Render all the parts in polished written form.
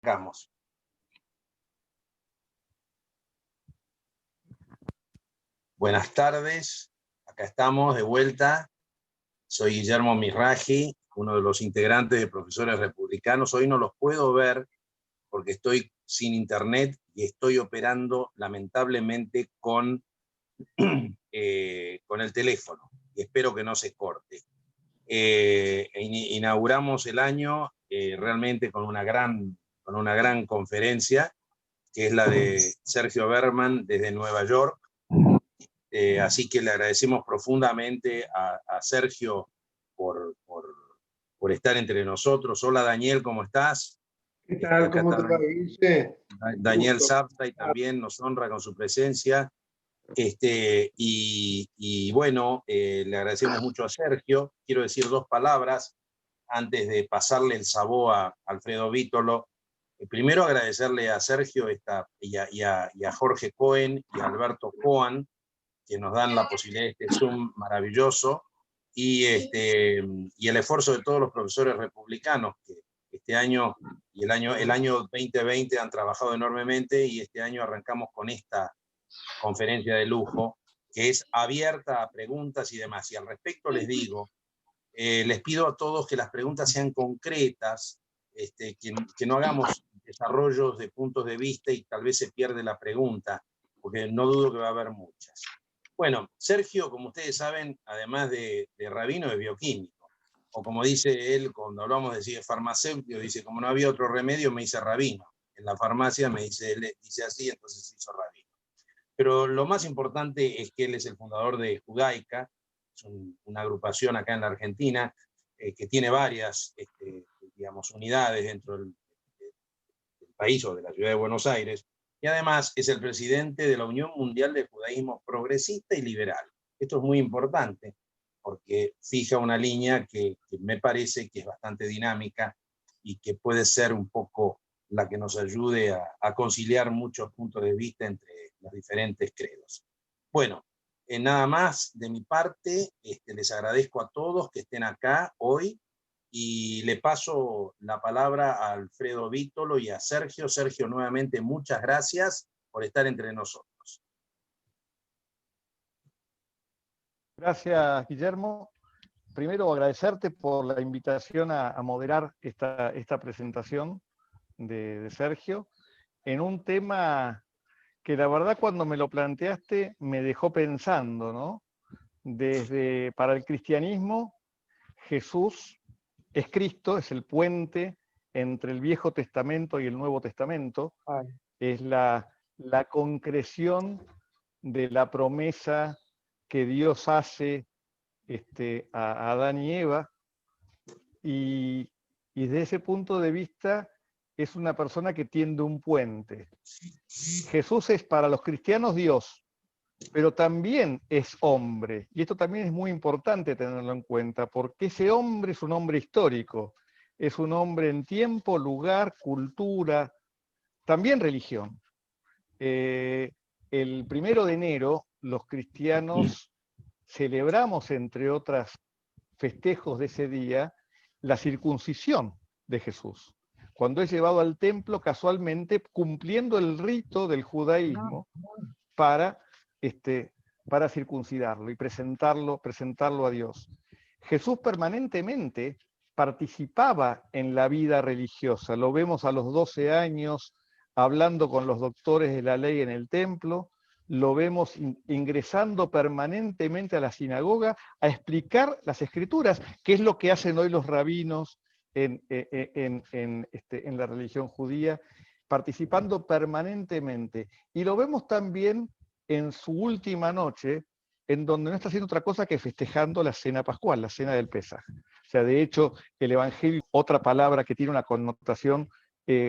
arrancamos. Buenas tardes, acá estamos de vuelta. Soy Guillermo Mizrahi, uno de los integrantes de Profesores Republicanos. Hoy no los puedo ver porque estoy sin internet y estoy operando lamentablemente con el teléfono, y espero que no se corte. Inauguramos el año realmente con una gran conferencia, que es la de Sergio Berman desde Nueva York. Así que le agradecemos profundamente a Sergio por estar entre nosotros. Hola Daniel, ¿cómo estás? ¿Qué tal? ¿Cómo te va, Guille? Daniel Saptay también nos honra con su presencia. Y bueno, le agradecemos mucho a Sergio. Quiero decir dos palabras antes de pasarle el sabó a Alfredo Vítolo. Primero agradecerle a Sergio y a Jorge Cohen y a Alberto Cohen, que nos dan la posibilidad de este Zoom maravilloso, y el esfuerzo de todos los profesores republicanos que este año y el año 2020 han trabajado enormemente, y este año arrancamos con esta conferencia de lujo, que es abierta a preguntas y demás. Y al respecto les digo, les pido a todos que las preguntas sean concretas, que no hagamos desarrollos de puntos de vista y tal vez se pierde la pregunta, porque no dudo que va a haber muchas. Bueno, Sergio, como ustedes saben, además de rabino, es bioquímico. O como dice él, cuando hablamos de farmacéutico, dice, como no había otro remedio, me hice rabino. En la farmacia me dice así, entonces se hizo rabino. Pero lo más importante es que él es el fundador de Judaica, es una agrupación acá en la Argentina que tiene varias unidades dentro del país o de la ciudad de Buenos Aires, y además es el presidente de la Unión Mundial de Judaísmo Progresista y Liberal. Esto es muy importante porque fija una línea que me parece que es bastante dinámica y que puede ser un poco la que nos ayude a conciliar muchos puntos de vista entre los diferentes credos. Bueno, nada más de mi parte, les agradezco a todos que estén acá hoy, y le paso la palabra a Alfredo Vítolo y a Sergio. Sergio, nuevamente, muchas gracias por estar entre nosotros. Gracias, Guillermo. Primero, agradecerte por la invitación a moderar esta presentación de Sergio en un tema que la verdad cuando me lo planteaste me dejó pensando, ¿no? Para el cristianismo, Jesús es Cristo, es el puente entre el Viejo Testamento y el Nuevo Testamento, es la concreción de la promesa que Dios hace a Adán y Eva, y desde ese punto de vista es una persona que tiende un puente. Jesús es para los cristianos Dios, pero también es hombre, y esto también es muy importante tenerlo en cuenta, porque ese hombre es un hombre histórico, es un hombre en tiempo, lugar, cultura, también religión. El 1 de enero los cristianos celebramos, entre otros festejos de ese día, la circuncisión de Jesús, cuando es llevado al templo casualmente cumpliendo el rito del judaísmo para circuncidarlo y presentarlo a Dios. Jesús permanentemente participaba en la vida religiosa. Lo vemos a los 12 años hablando con los doctores de la ley en el templo, lo vemos ingresando permanentemente a la sinagoga a explicar las escrituras, que es lo que hacen hoy los rabinos en la religión judía, participando permanentemente. Y lo vemos también en su última noche, en donde no está haciendo otra cosa que festejando la cena pascual, la cena del Pesaj. O sea, de hecho, el Evangelio, otra palabra que tiene una connotación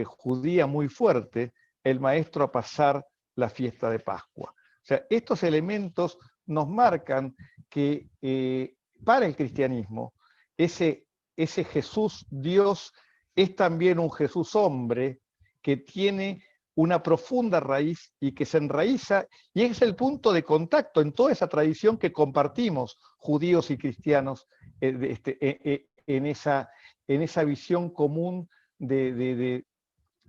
judía muy fuerte, el maestro a pasar la fiesta de Pascua. O sea, estos elementos nos marcan que para el cristianismo, ese Jesús Dios es también un Jesús hombre que tiene una profunda raíz y que se enraiza, y es el punto de contacto en toda esa tradición que compartimos judíos y cristianos en esa visión común de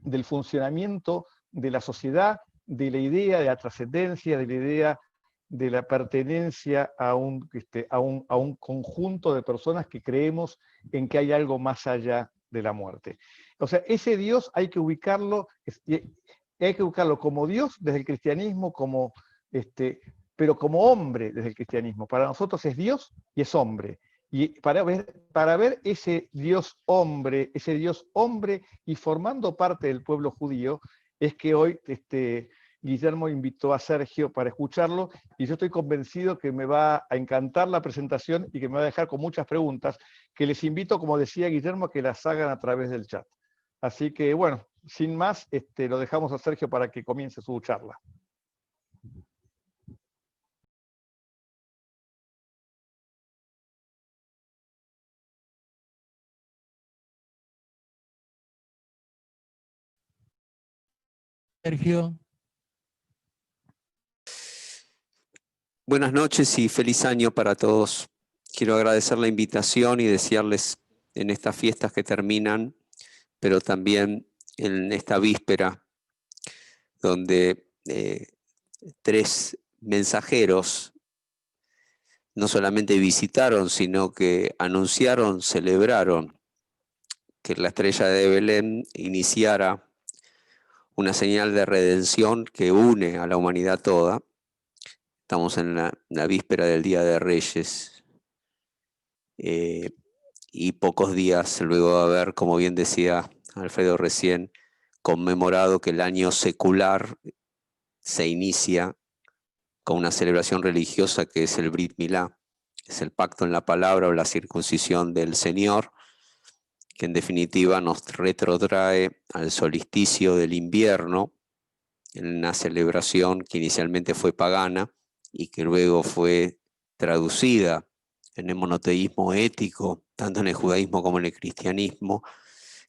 del funcionamiento de la sociedad, de la idea de la trascendencia, de la idea de la pertenencia a un conjunto de personas que creemos en que hay algo más allá de la muerte. O sea, ese Dios hay que ubicarlo como Dios desde el cristianismo, pero como hombre desde el cristianismo. Para nosotros es Dios y es hombre. Y para ver ese Dios hombre y formando parte del pueblo judío, es que hoy Guillermo invitó a Sergio para escucharlo, y yo estoy convencido que me va a encantar la presentación y que me va a dejar con muchas preguntas, que les invito, como decía Guillermo, a que las hagan a través del chat. Así que, bueno, sin más, lo dejamos a Sergio para que comience su charla. Sergio. Buenas noches y feliz año para todos. Quiero agradecer la invitación y desearles en estas fiestas que terminan, pero también en esta víspera, donde 3 mensajeros no solamente visitaron, sino que anunciaron, celebraron que la estrella de Belén iniciara una señal de redención que une a la humanidad toda. Estamos en la víspera del Día de Reyes y pocos días luego de haber, como bien decía Alfredo recién, conmemorado que el año secular se inicia con una celebración religiosa que es el Brit Milá, es el pacto en la palabra o la circuncisión del Señor, que en definitiva nos retrotrae al solsticio del invierno, en una celebración que inicialmente fue pagana y que luego fue traducida en el monoteísmo ético, tanto en el judaísmo como en el cristianismo,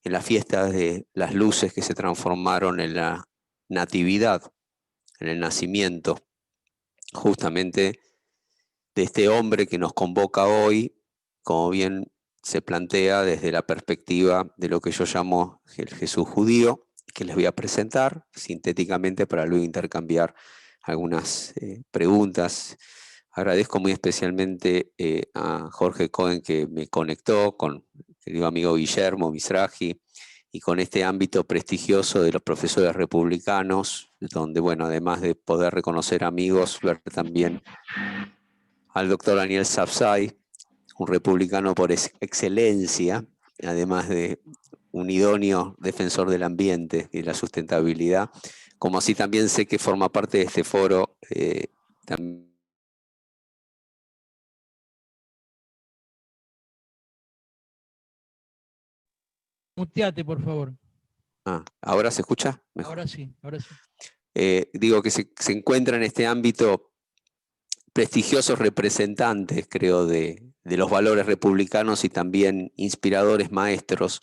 en las fiestas de las luces que se transformaron en la natividad, en el nacimiento, justamente de este hombre que nos convoca hoy, como bien se plantea desde la perspectiva de lo que yo llamo el Jesús judío, que les voy a presentar sintéticamente para luego intercambiar algunas preguntas. Agradezco muy especialmente a Jorge Cohen, que me conectó con el querido amigo Guillermo Mizrahi y con este ámbito prestigioso de los profesores republicanos, donde, bueno, además de poder reconocer amigos, ver también al doctor Daniel Sapsay, un republicano por excelencia, además de un idóneo defensor del ambiente y de la sustentabilidad, como así también sé que forma parte de este foro también. Muteate, por favor. ¿Ahora se escucha? Mejor. Ahora sí, ahora sí. Digo que se encuentra en este ámbito prestigiosos representantes, creo, de los valores republicanos y también inspiradores maestros.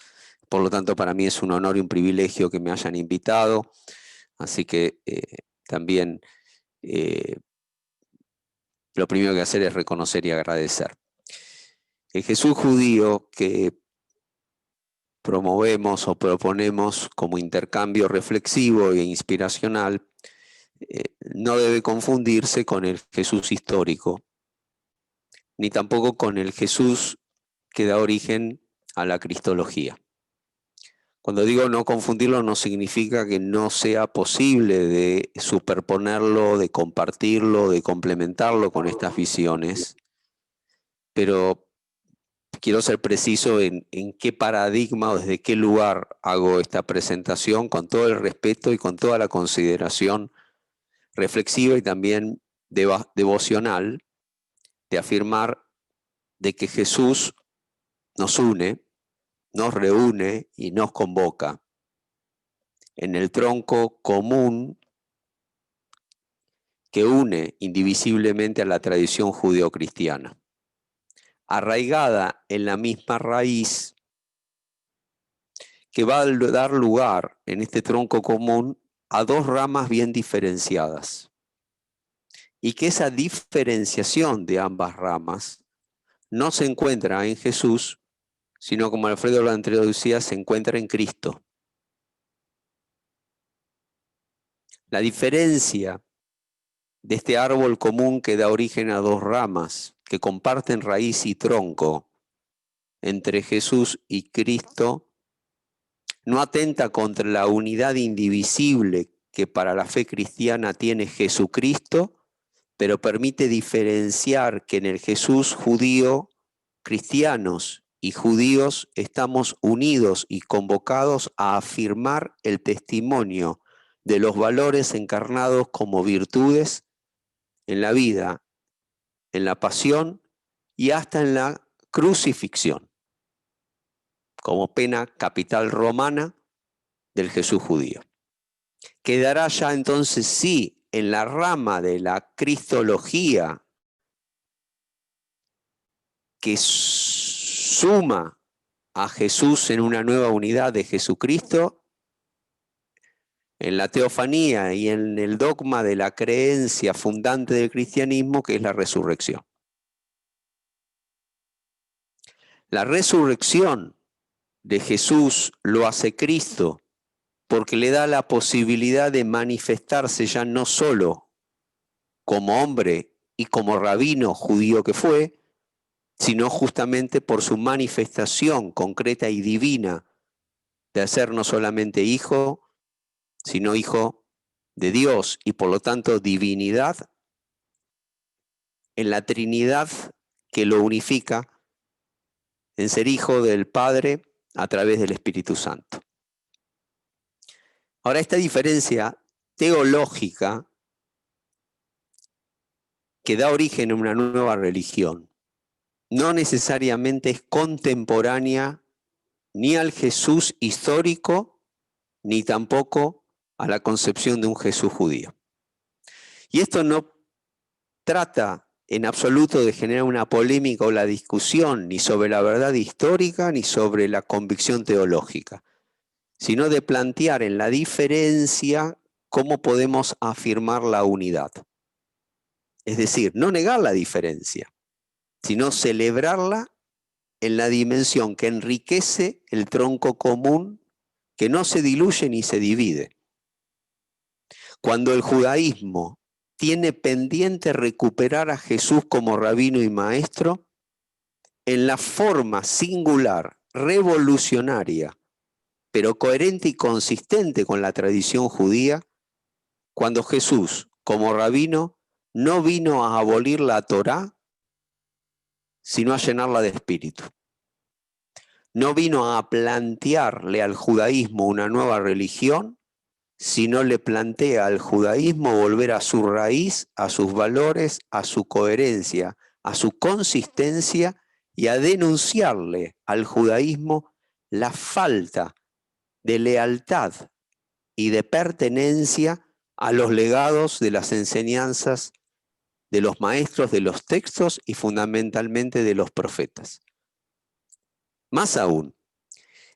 Por lo tanto, para mí es un honor y un privilegio que me hayan invitado. Así que también lo primero que hacer es reconocer y agradecer. El Jesús judío que promovemos o proponemos como intercambio reflexivo e inspiracional no debe confundirse con el Jesús histórico, ni tampoco con el Jesús que da origen a la cristología. Cuando digo no confundirlo, no significa que no sea posible de superponerlo, de compartirlo, de complementarlo con estas visiones, pero quiero ser preciso en qué paradigma o desde qué lugar hago esta presentación, con todo el respeto y con toda la consideración reflexiva y también devocional, de afirmar de que Jesús nos une, nos reúne y nos convoca en el tronco común que une indivisiblemente a la tradición judeocristiana, arraigada en la misma raíz que va a dar lugar en este tronco común a 2 ramas bien diferenciadas, y que esa diferenciación de ambas ramas no se encuentra en Jesús, sino, como Alfredo lo introducía, se encuentra en Cristo. La diferencia de este árbol común que da origen a dos ramas que comparten raíz y tronco entre Jesús y Cristo no atenta contra la unidad indivisible que para la fe cristiana tiene Jesucristo, pero permite diferenciar que en el Jesús judío, cristianos y judíos estamos unidos y convocados a afirmar el testimonio de los valores encarnados como virtudes en la vida, en la pasión y hasta en la crucifixión, como pena capital romana del Jesús judío. Quedará ya entonces sí en la rama de la cristología que suma a Jesús en una nueva unidad de Jesucristo, en la teofanía y en el dogma de la creencia fundante del cristianismo, que es la resurrección. La resurrección de Jesús lo hace Cristo porque le da la posibilidad de manifestarse ya no solo como hombre y como rabino judío que fue, sino justamente por su manifestación concreta y divina de ser no solamente hijo, sino hijo de Dios y por lo tanto divinidad en la Trinidad que lo unifica en ser hijo del Padre a través del Espíritu Santo. Ahora, esta diferencia teológica que da origen a una nueva religión no necesariamente es contemporánea ni al Jesús histórico, ni tampoco a la concepción de un Jesús judío. Y esto no trata en absoluto de generar una polémica o la discusión ni sobre la verdad histórica ni sobre la convicción teológica, sino de plantear en la diferencia cómo podemos afirmar la unidad. Es decir, no negar la diferencia, sino celebrarla en la dimensión que enriquece el tronco común, que no se diluye ni se divide. Cuando el judaísmo tiene pendiente recuperar a Jesús como rabino y maestro, en la forma singular, revolucionaria, pero coherente y consistente con la tradición judía, cuando Jesús, como rabino, no vino a abolir la Torá, sino a llenarla de espíritu. No vino a plantearle al judaísmo una nueva religión, sino le plantea al judaísmo volver a su raíz, a sus valores, a su coherencia, a su consistencia y a denunciarle al judaísmo la falta de lealtad y de pertenencia a los legados de las enseñanzas de los maestros de los textos y fundamentalmente de los profetas. Más aún,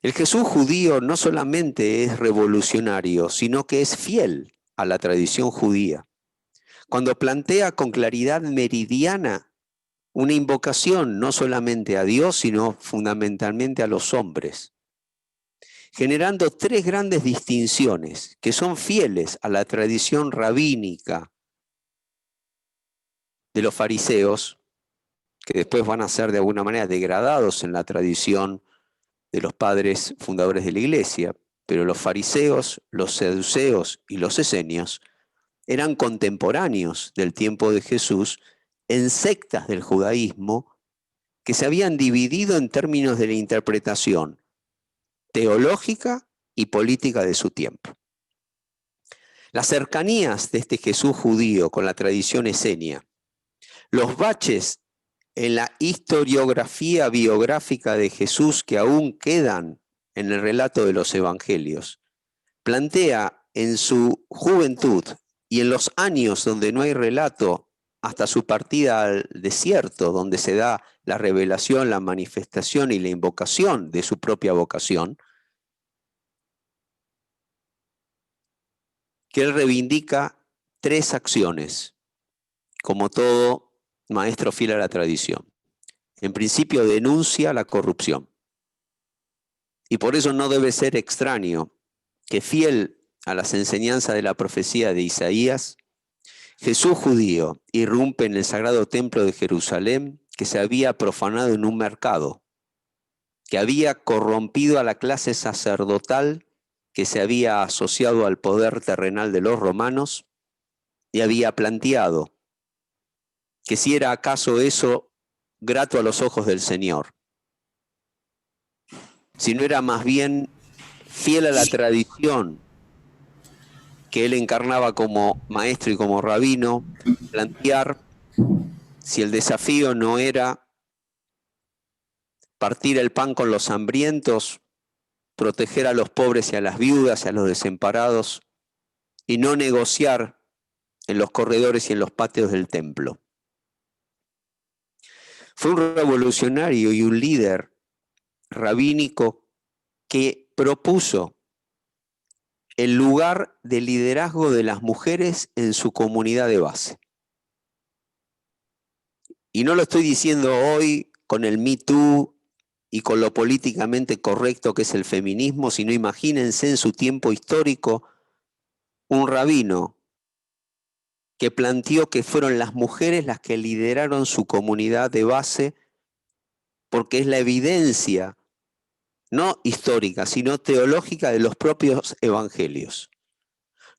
el Jesús judío no solamente es revolucionario, sino que es fiel a la tradición judía. Cuando plantea con claridad meridiana una invocación no solamente a Dios, sino fundamentalmente a los hombres, generando tres grandes distinciones que son fieles a la tradición rabínica de los fariseos, que después van a ser de alguna manera degradados en la tradición de los padres fundadores de la iglesia, pero los fariseos, los saduceos y los esenios eran contemporáneos del tiempo de Jesús en sectas del judaísmo que se habían dividido en términos de la interpretación teológica y política de su tiempo. Las cercanías de este Jesús judío con la tradición esenia, los baches en la historiografía biográfica de Jesús que aún quedan en el relato de los evangelios, plantea en su juventud y en los años donde no hay relato hasta su partida al desierto, donde se da la revelación, la manifestación y la invocación de su propia vocación, que él reivindica tres acciones, como todo maestro fiel a la tradición. En principio denuncia la corrupción. Y por eso no debe ser extraño que fiel a las enseñanzas de la profecía de Isaías, Jesús judío irrumpe en el sagrado templo de Jerusalén, que se había profanado en un mercado, que había corrompido a la clase sacerdotal que se había asociado al poder terrenal de los romanos y había planteado que si era acaso eso grato a los ojos del Señor, si no era más bien fiel a la tradición que él encarnaba como maestro y como rabino, plantear si el desafío no era partir el pan con los hambrientos, proteger a los pobres y a las viudas y a los desamparados, y no negociar en los corredores y en los patios del templo. Fue un revolucionario y un líder rabínico que propuso el lugar de liderazgo de las mujeres en su comunidad de base. Y no lo estoy diciendo hoy con el Me Too y con lo políticamente correcto que es el feminismo, sino imagínense en su tiempo histórico un rabino que planteó que fueron las mujeres las que lideraron su comunidad de base, porque es la evidencia, no histórica, sino teológica de los propios evangelios.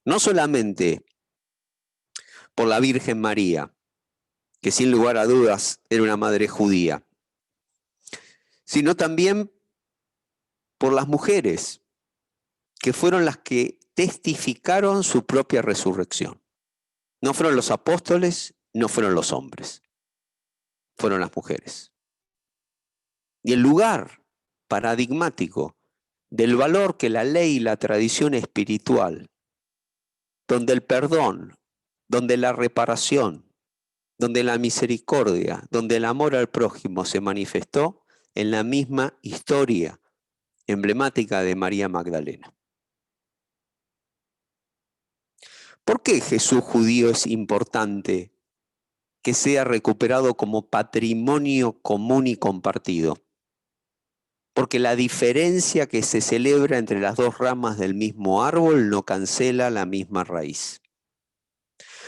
No solamente por la Virgen María, que sin lugar a dudas era una madre judía, sino también por las mujeres, que fueron las que testificaron su propia resurrección. No fueron los apóstoles, no fueron los hombres, fueron las mujeres. Y el lugar paradigmático del valor que la ley y la tradición espiritual, donde el perdón, donde la reparación, donde la misericordia, donde el amor al prójimo se manifestó en la misma historia emblemática de María Magdalena. ¿Por qué Jesús judío es importante que sea recuperado como patrimonio común y compartido? Porque la diferencia que se celebra entre las dos ramas del mismo árbol no cancela la misma raíz.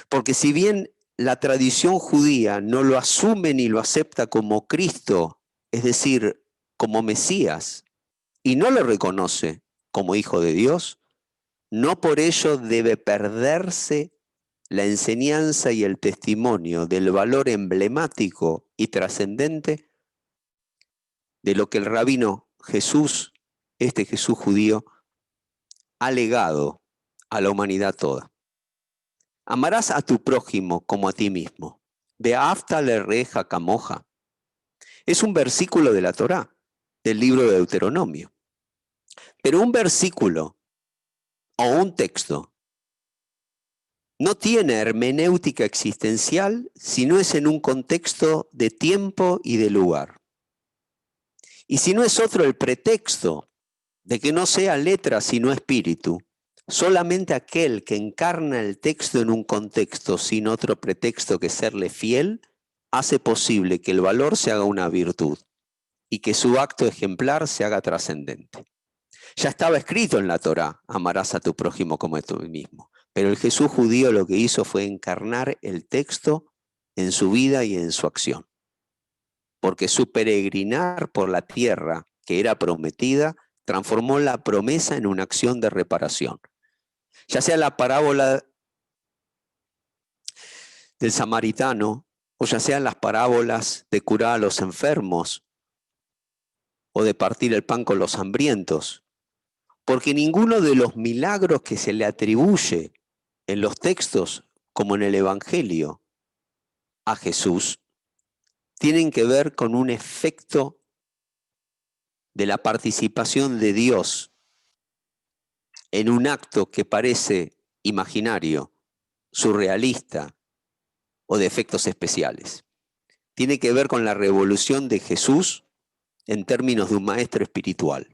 Porque si bien la tradición judía no lo asume ni lo acepta como Cristo, es decir, como Mesías, y no lo reconoce como Hijo de Dios, no por ello debe perderse la enseñanza y el testimonio del valor emblemático y trascendente de lo que el rabino Jesús, este Jesús judío, ha legado a la humanidad toda. Amarás a tu prójimo como a ti mismo. Ve'afta lereja kamoja. Es un versículo de la Torá, del libro de Deuteronomio. Pero un versículo o un texto no tiene hermenéutica existencial si no es en un contexto de tiempo y de lugar. Y si no es otro el pretexto de que no sea letra sino espíritu, solamente aquel que encarna el texto en un contexto sin otro pretexto que serle fiel, hace posible que el valor se haga una virtud y que su acto ejemplar se haga trascendente. Ya estaba escrito en la Torá, amarás a tu prójimo como a ti mismo. Pero el Jesús judío lo que hizo fue encarnar el texto en su vida y en su acción. Porque su peregrinar por la tierra que era prometida transformó la promesa en una acción de reparación. Ya sea la parábola del samaritano, o ya sean las parábolas de curar a los enfermos, o de partir el pan con los hambrientos. Porque ninguno de los milagros que se le atribuye en los textos, como en el Evangelio, a Jesús, tienen que ver con un efecto de la participación de Dios en un acto que parece imaginario, surrealista o de efectos especiales. Tiene que ver con la revolución de Jesús en términos de un maestro espiritual.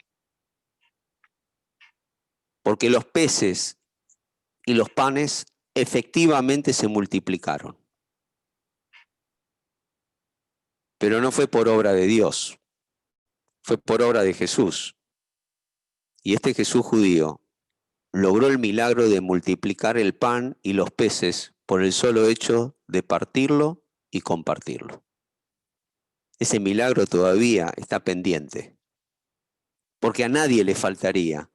Porque los peces y los panes efectivamente se multiplicaron. Pero no fue por obra de Dios, fue por obra de Jesús. Y este Jesús judío logró el milagro de multiplicar el pan y los peces por el solo hecho de partirlo y compartirlo. Ese milagro todavía está pendiente, porque a nadie le faltaría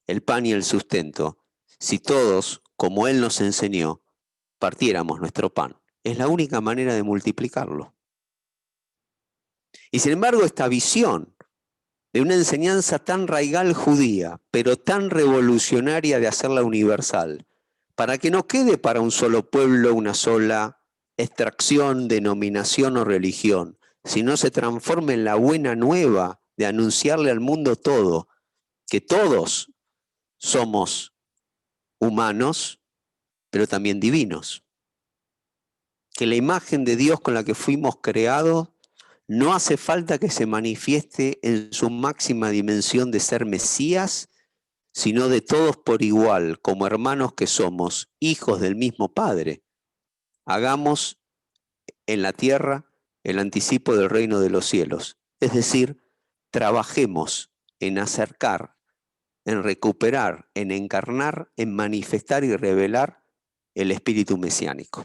el pan y el sustento si todos, como Él nos enseñó, partiéramos nuestro pan. Es la única manera de multiplicarlo. Y sin embargo, esta visión de una enseñanza tan raigal judía, pero tan revolucionaria de hacerla universal, para que no quede para un solo pueblo una sola extracción, denominación o religión, sino se transforme en la buena nueva de anunciarle al mundo todo, que todos somos humanos, pero también divinos. Que la imagen de Dios con la que fuimos creados no hace falta que se manifieste en su máxima dimensión de ser Mesías, sino de todos por igual, como hermanos que somos, hijos del mismo Padre. Hagamos en la tierra el anticipo del reino de los cielos. Es decir, trabajemos en acercar, en recuperar, en encarnar, en manifestar y revelar el espíritu mesiánico.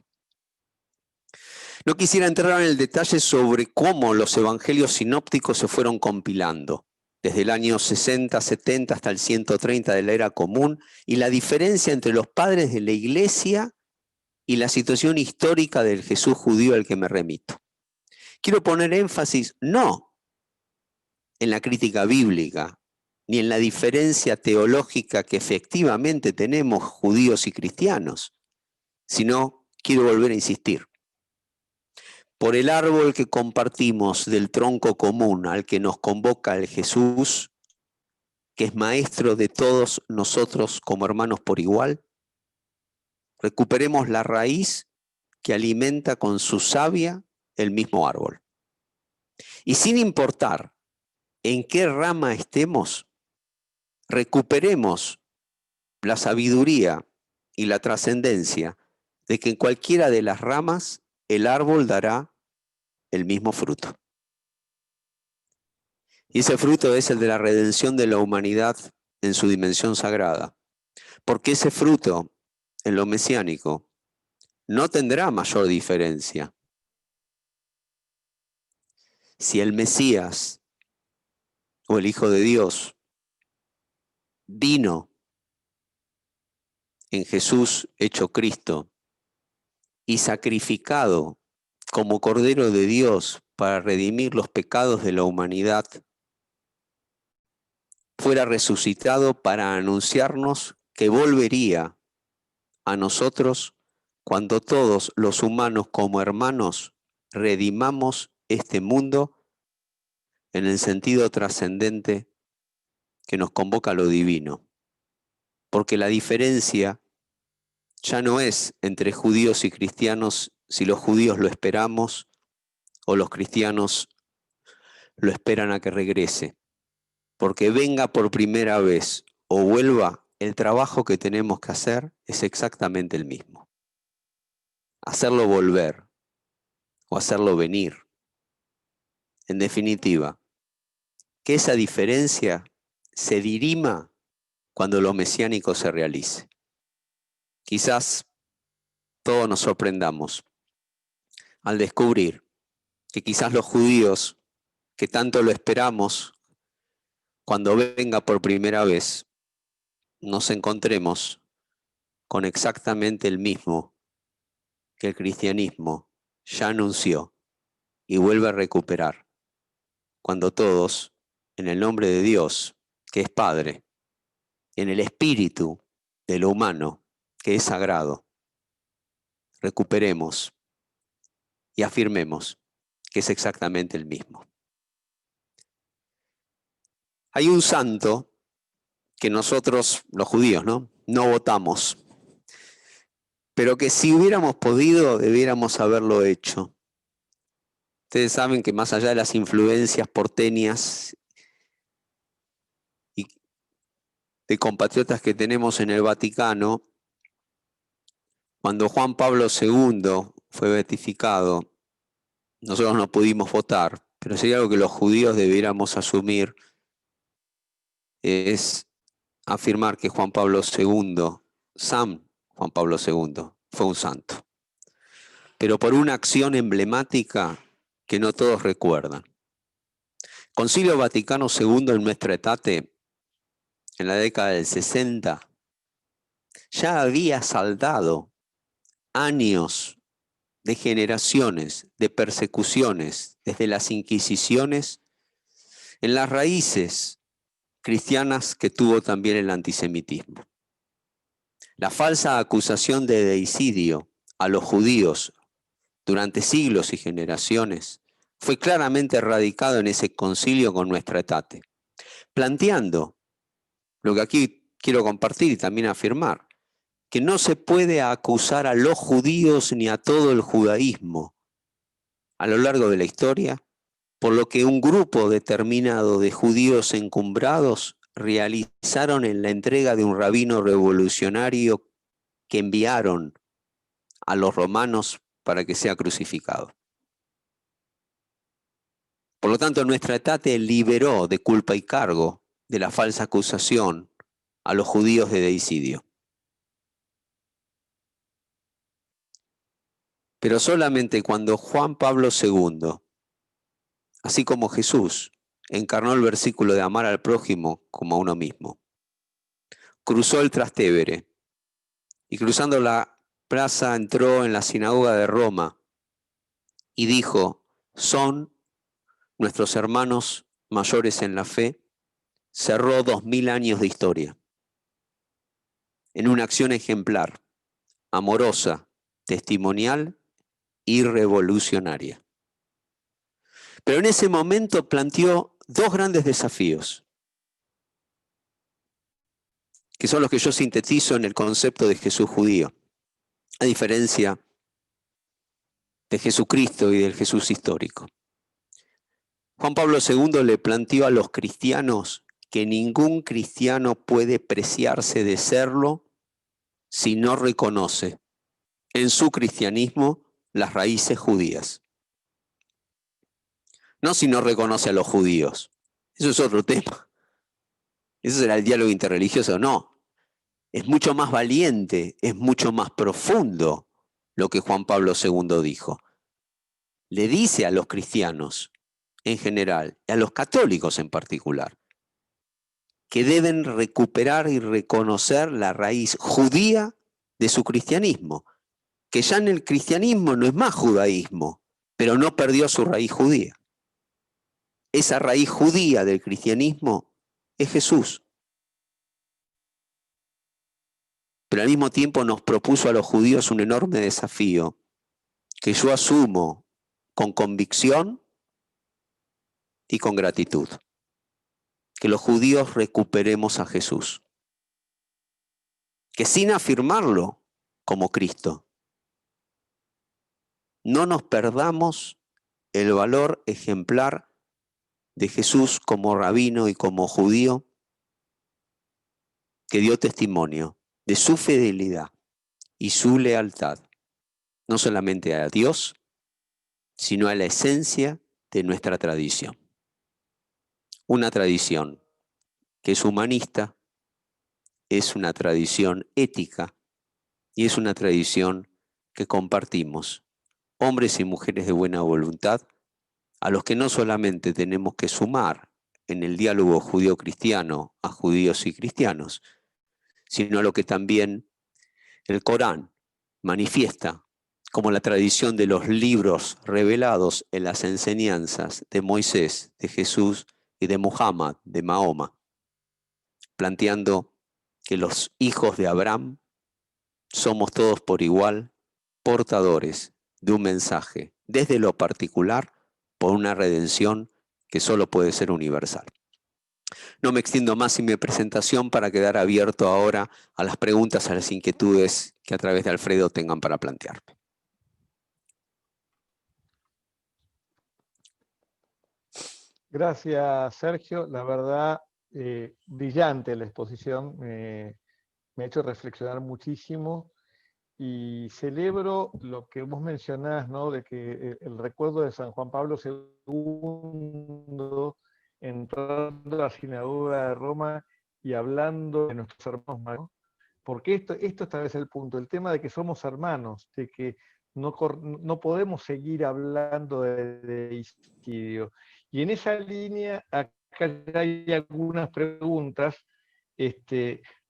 No quisiera entrar en el detalle sobre cómo los evangelios sinópticos se fueron compilando, desde el año 60, 70 hasta el 130 de la era común, y la diferencia entre los padres de la iglesia y la situación histórica del Jesús judío al que me remito. Quiero poner énfasis no en la crítica bíblica, ni en la diferencia teológica que efectivamente tenemos judíos y cristianos, sino quiero volver a insistir. Por el árbol que compartimos del tronco común al que nos convoca el Jesús, que es maestro de todos nosotros como hermanos por igual, recuperemos la raíz que alimenta con su savia el mismo árbol. Y sin importar en qué rama estemos, recuperemos la sabiduría y la trascendencia de que en cualquiera de las ramas el árbol dará el mismo fruto. Y ese fruto es el de la redención de la humanidad en su dimensión sagrada. Porque ese fruto, en lo mesiánico, no tendrá mayor diferencia. Si el Mesías o el Hijo de Dios vino en Jesús hecho Cristo y sacrificado como Cordero de Dios para redimir los pecados de la humanidad, fuera resucitado para anunciarnos que volvería a nosotros cuando todos los humanos como hermanos redimamos este mundo en el sentido trascendente que nos convoca a lo divino. Porque la diferencia ya no es entre judíos y cristianos si los judíos lo esperamos o los cristianos lo esperan a que regrese. Porque venga por primera vez o vuelva, el trabajo que tenemos que hacer es exactamente el mismo. Hacerlo volver o hacerlo venir. En definitiva, que esa diferencia se dirima cuando lo mesiánico se realice. Quizás todos nos sorprendamos al descubrir que quizás los judíos que tanto lo esperamos, cuando venga por primera vez, nos encontremos con exactamente el mismo que el cristianismo ya anunció y vuelve a recuperar, cuando todos, en el nombre de Dios, que es Padre, en el espíritu de lo humano, que es sagrado, recuperemos y afirmemos que es exactamente el mismo. Hay un santo que nosotros, los judíos, no votamos, pero que si hubiéramos podido, debiéramos haberlo hecho. Ustedes saben que más allá de las influencias porteñas y de compatriotas que tenemos en el Vaticano, cuando Juan Pablo II fue beatificado, nosotros no pudimos votar, pero sería algo que los judíos debiéramos asumir, es afirmar que Juan Pablo II, San Juan Pablo II, fue un santo, pero por una acción emblemática que no todos recuerdan. Concilio Vaticano II en Nuestra Aetate, en la década del 60, ya había saldado años de generaciones de persecuciones desde las Inquisiciones en las raíces cristianas que tuvo también el antisemitismo. La falsa acusación de deicidio a los judíos durante siglos y generaciones fue claramente erradicado en ese concilio con Nuestra Aetate, planteando lo que aquí quiero compartir y también afirmar, que no se puede acusar a los judíos ni a todo el judaísmo a lo largo de la historia, por lo que un grupo determinado de judíos encumbrados realizaron en la entrega de un rabino revolucionario que enviaron a los romanos para que sea crucificado. Por lo tanto, Nuestra Aetate liberó de culpa y cargo de la falsa acusación a los judíos de deicidio. Pero solamente cuando Juan Pablo II, así como Jesús, encarnó el versículo de amar al prójimo como a uno mismo, cruzó el Trastevere y cruzando la plaza entró en la sinagoga de Roma y dijo, son nuestros hermanos mayores en la fe, cerró 2000 años de historia en una acción ejemplar, amorosa, testimonial y revolucionaria. Pero en ese momento planteó dos grandes desafíos, que son los que yo sintetizo en el concepto de Jesús judío, a diferencia de Jesucristo y del Jesús histórico. Juan Pablo II le planteó a los cristianos que ningún cristiano puede preciarse de serlo si no reconoce en su cristianismo las raíces judías. No si no reconoce a los judíos, eso es otro tema. Eso será el diálogo interreligioso, no. Es mucho más valiente, es mucho más profundo lo que Juan Pablo II dijo. Le dice a los cristianos en general, y a los católicos en particular, que deben recuperar y reconocer la raíz judía de su cristianismo, que ya en el cristianismo no es más judaísmo, pero no perdió su raíz judía. Esa raíz judía del cristianismo es Jesús. Pero al mismo tiempo nos propuso a los judíos un enorme desafío que yo asumo con convicción y con gratitud. Que los judíos recuperemos a Jesús. Que sin afirmarlo como Cristo, no nos perdamos el valor ejemplar de Jesús como rabino y como judío que dio testimonio de su fidelidad y su lealtad, no solamente a Dios, sino a la esencia de nuestra tradición. Una tradición que es humanista, es una tradición ética y es una tradición que compartimos, hombres y mujeres de buena voluntad, a los que no solamente tenemos que sumar en el diálogo judío-cristiano a judíos y cristianos, sino a lo que también el Corán manifiesta como la tradición de los libros revelados en las enseñanzas de Moisés, de Jesús y de Muhammad, de Mahoma, planteando que los hijos de Abraham somos todos por igual portadores de un mensaje desde lo particular por una redención que solo puede ser universal. No me extiendo más en mi presentación para quedar abierto ahora a las preguntas, a las inquietudes que a través de Alfredo tengan para plantearme. Gracias, Sergio. La verdad, brillante la exposición. Me ha hecho reflexionar muchísimo y celebro lo que vos mencionás, ¿no? De que el recuerdo de San Juan Pablo II entrando a la sinagoga de Roma y hablando de nuestros hermanos, ¿no? Porque esto tal vez es el punto, el tema de que somos hermanos, de que no podemos seguir hablando de deicidio. Y en esa línea, acá hay algunas preguntas.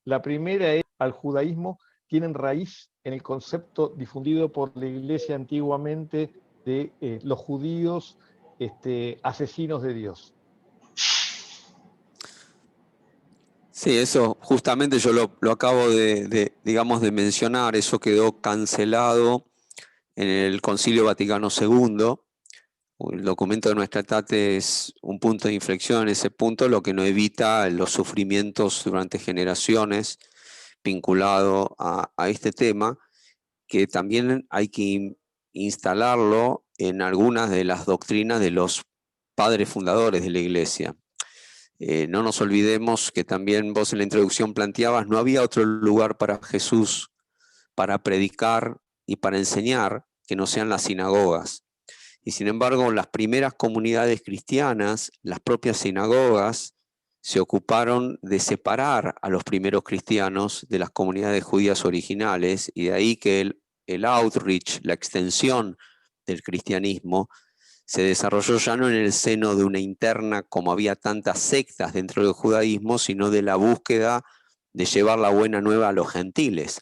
La primera es, ¿al judaísmo tienen raíz en el concepto difundido por la Iglesia antiguamente de los judíos asesinos de Dios? Sí, eso justamente yo lo acabo digamos, de mencionar, eso quedó cancelado en el Concilio Vaticano II. El documento de nuestra Tate es un punto de inflexión en ese punto, lo que no evita los sufrimientos durante generaciones vinculado a este tema, que también hay que instalarlo en algunas de las doctrinas de los padres fundadores de la Iglesia. No nos olvidemos que también vos en la introducción planteabas, no había otro lugar para Jesús para predicar y para enseñar que no sean las sinagogas. Y sin embargo, las primeras comunidades cristianas, las propias sinagogas, se ocuparon de separar a los primeros cristianos de las comunidades judías originales, y de ahí que el outreach, la extensión del cristianismo, se desarrolló ya no en el seno de una interna, como había tantas sectas dentro del judaísmo, sino de la búsqueda de llevar la buena nueva a los gentiles.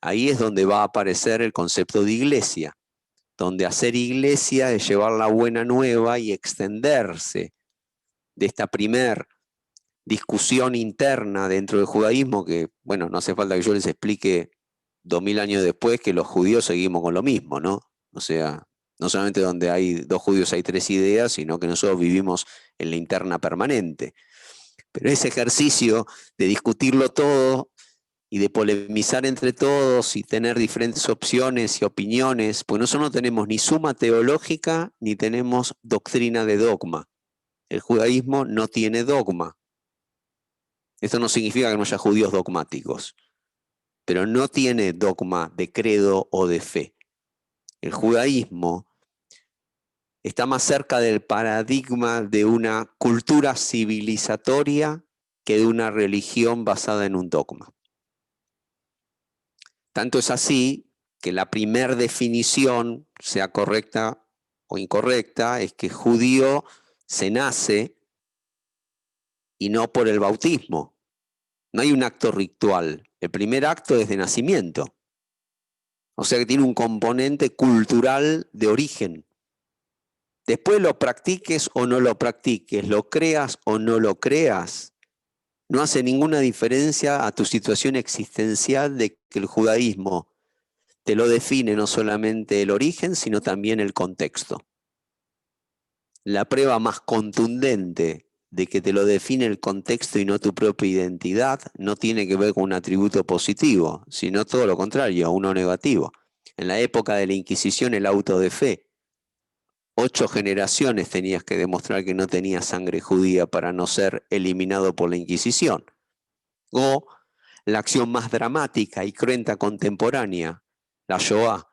Ahí es donde va a aparecer el concepto de iglesia, donde hacer iglesia es llevar la buena nueva y extenderse de esta primer discusión interna dentro del judaísmo, que, bueno, no hace falta que yo les explique 2000 años después que los judíos seguimos con lo mismo, ¿no? O sea, no solamente donde hay dos judíos hay tres ideas, sino que nosotros vivimos en la interna permanente. Pero ese ejercicio de discutirlo todo y de polemizar entre todos y tener diferentes opciones y opiniones, pues nosotros no tenemos ni suma teológica ni tenemos doctrina de dogma. El judaísmo no tiene dogma. Esto no significa que no haya judíos dogmáticos, pero no tiene dogma de credo o de fe. El judaísmo está más cerca del paradigma de una cultura civilizatoria que de una religión basada en un dogma. Tanto es así que la primera definición, sea correcta o incorrecta, es que judío se nace y no por el bautismo. No hay un acto ritual. El primer acto es de nacimiento. O sea que tiene un componente cultural de origen. Después lo practiques o no lo practiques, lo creas o no lo creas, no hace ninguna diferencia a tu situación existencial de que el judaísmo te lo define no solamente el origen, sino también el contexto. La prueba más contundente de que te lo define el contexto y no tu propia identidad no tiene que ver con un atributo positivo, sino todo lo contrario, uno negativo. En la época de la Inquisición, el auto de fe. 8 generaciones tenías que demostrar que no tenías sangre judía para no ser eliminado por la Inquisición. O la acción más dramática y cruenta contemporánea, la Shoah,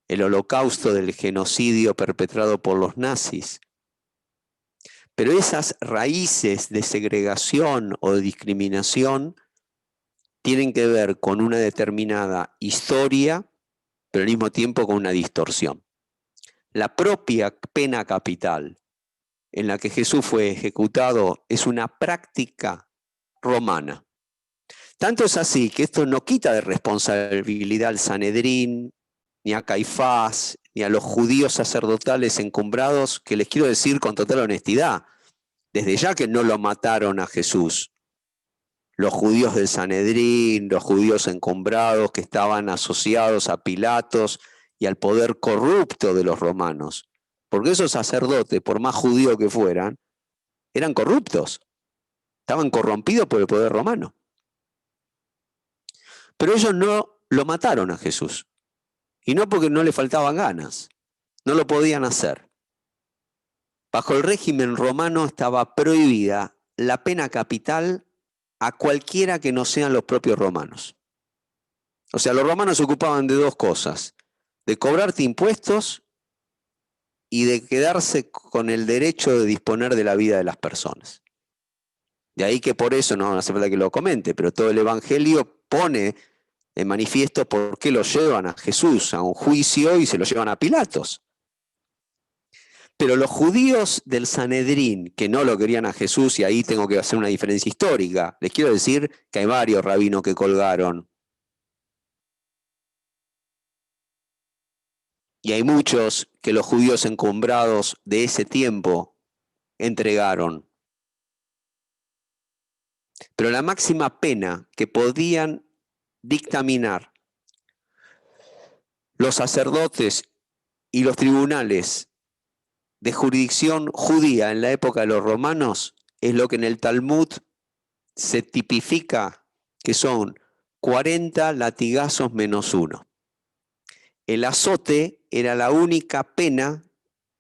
el holocausto del genocidio perpetrado por los nazis. Pero esas raíces de segregación o de discriminación tienen que ver con una determinada historia, pero al mismo tiempo con una distorsión. La propia pena capital en la que Jesús fue ejecutado es una práctica romana. Tanto es así que esto no quita de responsabilidad al Sanedrín, ni a Caifás, ni a los judíos sacerdotales encumbrados, que les quiero decir con total honestidad, desde ya que no lo mataron a Jesús. Los judíos del Sanedrín, los judíos encumbrados que estaban asociados a Pilatos y al poder corrupto de los romanos. Porque esos sacerdotes, por más judíos que fueran, eran corruptos. Estaban corrompidos por el poder romano. Pero ellos no lo mataron a Jesús. Y no porque no le faltaban ganas. No lo podían hacer. Bajo el régimen romano estaba prohibida la pena capital a cualquiera que no sean los propios romanos. O sea, los romanos se ocupaban de dos cosas: de cobrarte impuestos y de quedarse con el derecho de disponer de la vida de las personas. De ahí que por eso, no hace falta que lo comente, pero todo el Evangelio pone de manifiesto por qué lo llevan a Jesús a un juicio y se lo llevan a Pilatos. Pero los judíos del Sanedrín, que no lo querían a Jesús, y ahí tengo que hacer una diferencia histórica, les quiero decir que hay varios rabinos que colgaron. Y hay muchos que los judíos encumbrados de ese tiempo entregaron. Pero la máxima pena que podían dictaminar los sacerdotes y los tribunales de jurisdicción judía en la época de los romanos es lo que en el Talmud se tipifica que son 40 latigazos menos 1. El azote era la única pena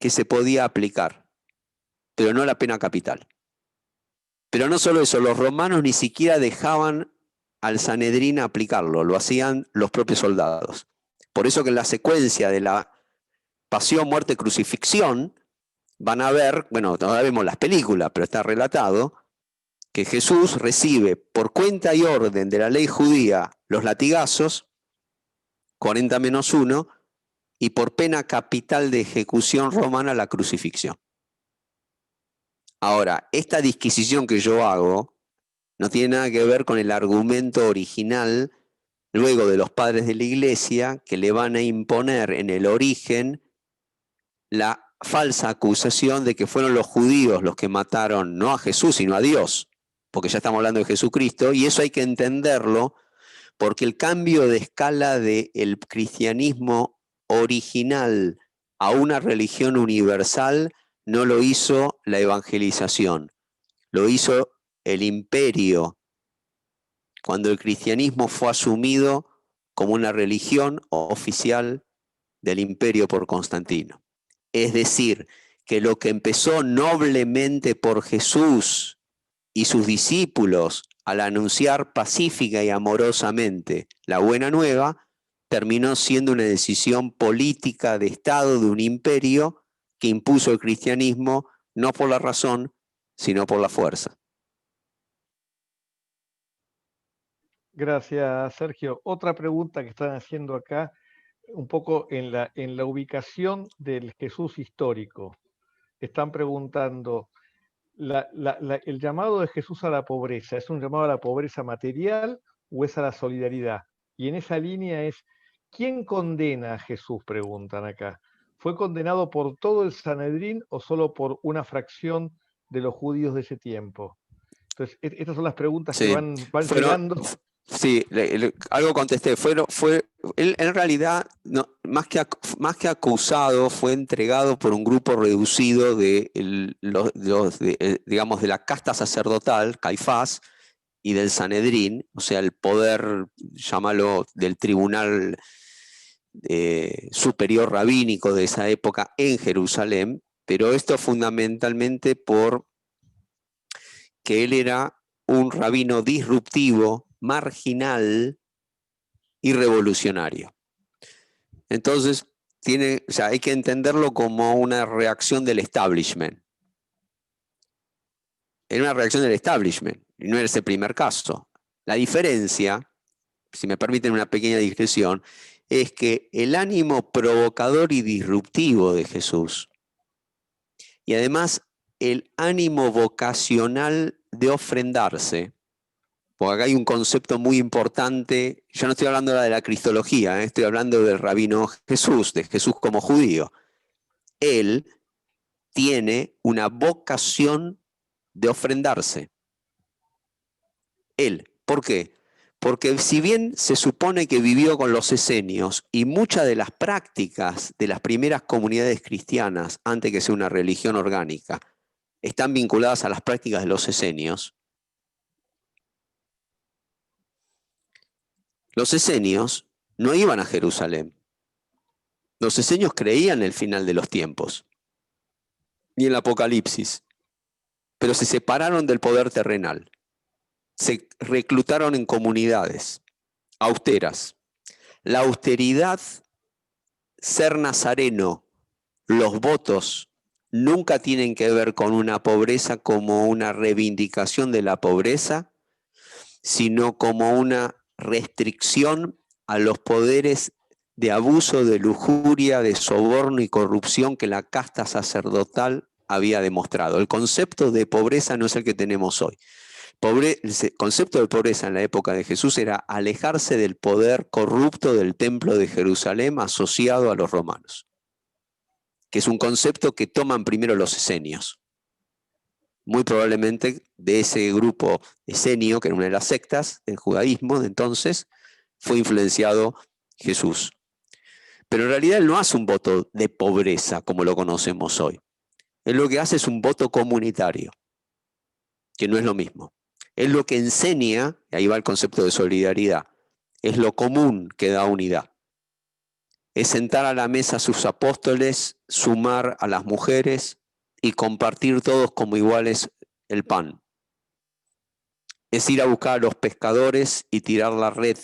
que se podía aplicar, pero no la pena capital. Pero no solo eso, los romanos ni siquiera dejaban al Sanedrín aplicarlo, lo hacían los propios soldados. Por eso que en la secuencia de la pasión, muerte, crucifixión, van a ver, bueno, todavía vemos las películas, pero está relatado, que Jesús recibe por cuenta y orden de la ley judía los latigazos, 40 menos 1, y por pena capital de ejecución romana la crucifixión. Ahora, esta disquisición que yo hago no tiene nada que ver con el argumento original, luego de los padres de la Iglesia, que le van a imponer en el origen la falsa acusación de que fueron los judíos los que mataron no a Jesús, sino a Dios, porque ya estamos hablando de Jesucristo, y eso hay que entenderlo porque el cambio de escala del cristianismo original a una religión universal no lo hizo la evangelización, lo hizo el imperio, cuando el cristianismo fue asumido como una religión oficial del imperio por Constantino. Es decir, que lo que empezó noblemente por Jesús y sus discípulos al anunciar pacífica y amorosamente la buena nueva, terminó siendo una decisión política de Estado de un imperio que impuso el cristianismo no por la razón, sino por la fuerza. Gracias, Sergio. Otra pregunta que están haciendo acá, un poco en la ubicación del Jesús histórico. Están preguntando, ¿el llamado de Jesús a la pobreza es un llamado a la pobreza material o es a la solidaridad? Y en esa línea es, ¿quién condena a Jesús? Preguntan acá. ¿Fue condenado por todo el Sanedrín o solo por una fracción de los judíos de ese tiempo? Entonces, estas son las preguntas que van llegando. Sí, algo contesté. Él en realidad, no, más que acusado, fue entregado por un grupo reducido digamos, de la casta sacerdotal, Caifás, y del Sanedrín, o sea, el poder, llámalo, del tribunal superior rabínico de esa época en Jerusalén, pero esto fundamentalmente por que él era un rabino disruptivo, marginal y revolucionario. Entonces, hay que entenderlo como una reacción del establishment. Era una reacción del establishment, y no era ese primer caso. La diferencia, si me permiten una pequeña digresión, es que el ánimo provocador y disruptivo de Jesús, y además el ánimo vocacional de ofrendarse, porque acá hay un concepto muy importante, yo no estoy hablando de la cristología, estoy hablando del rabino Jesús, de Jesús como judío. Él tiene una vocación de ofrendarse. Él, ¿por qué? Porque si bien se supone que vivió con los esenios y muchas de las prácticas de las primeras comunidades cristianas, antes que sea una religión orgánica, están vinculadas a las prácticas de los esenios, los esenios no iban a Jerusalén. Los esenios creían en el final de los tiempos y en el Apocalipsis, pero se separaron del poder terrenal. Se reclutaron en comunidades austeras. La austeridad, ser nazareno, los votos nunca tienen que ver con una pobreza como una reivindicación de la pobreza, sino como una restricción a los poderes de abuso, de lujuria, de soborno y corrupción que la casta sacerdotal había demostrado. El concepto de pobreza no es el que tenemos hoy. El concepto de pobreza en la época de Jesús era alejarse del poder corrupto del templo de Jerusalén asociado a los romanos, que es un concepto que toman primero los esenios. Muy probablemente de ese grupo esenio, que era una de las sectas del judaísmo de entonces, fue influenciado Jesús. Pero en realidad él no hace un voto de pobreza como lo conocemos hoy. Él lo que hace es un voto comunitario, que no es lo mismo. Él lo que enseña, y ahí va el concepto de solidaridad, es lo común que da unidad. Es sentar a la mesa a sus apóstoles, sumar a las mujeres y compartir todos como iguales el pan. Es ir a buscar a los pescadores y tirar la red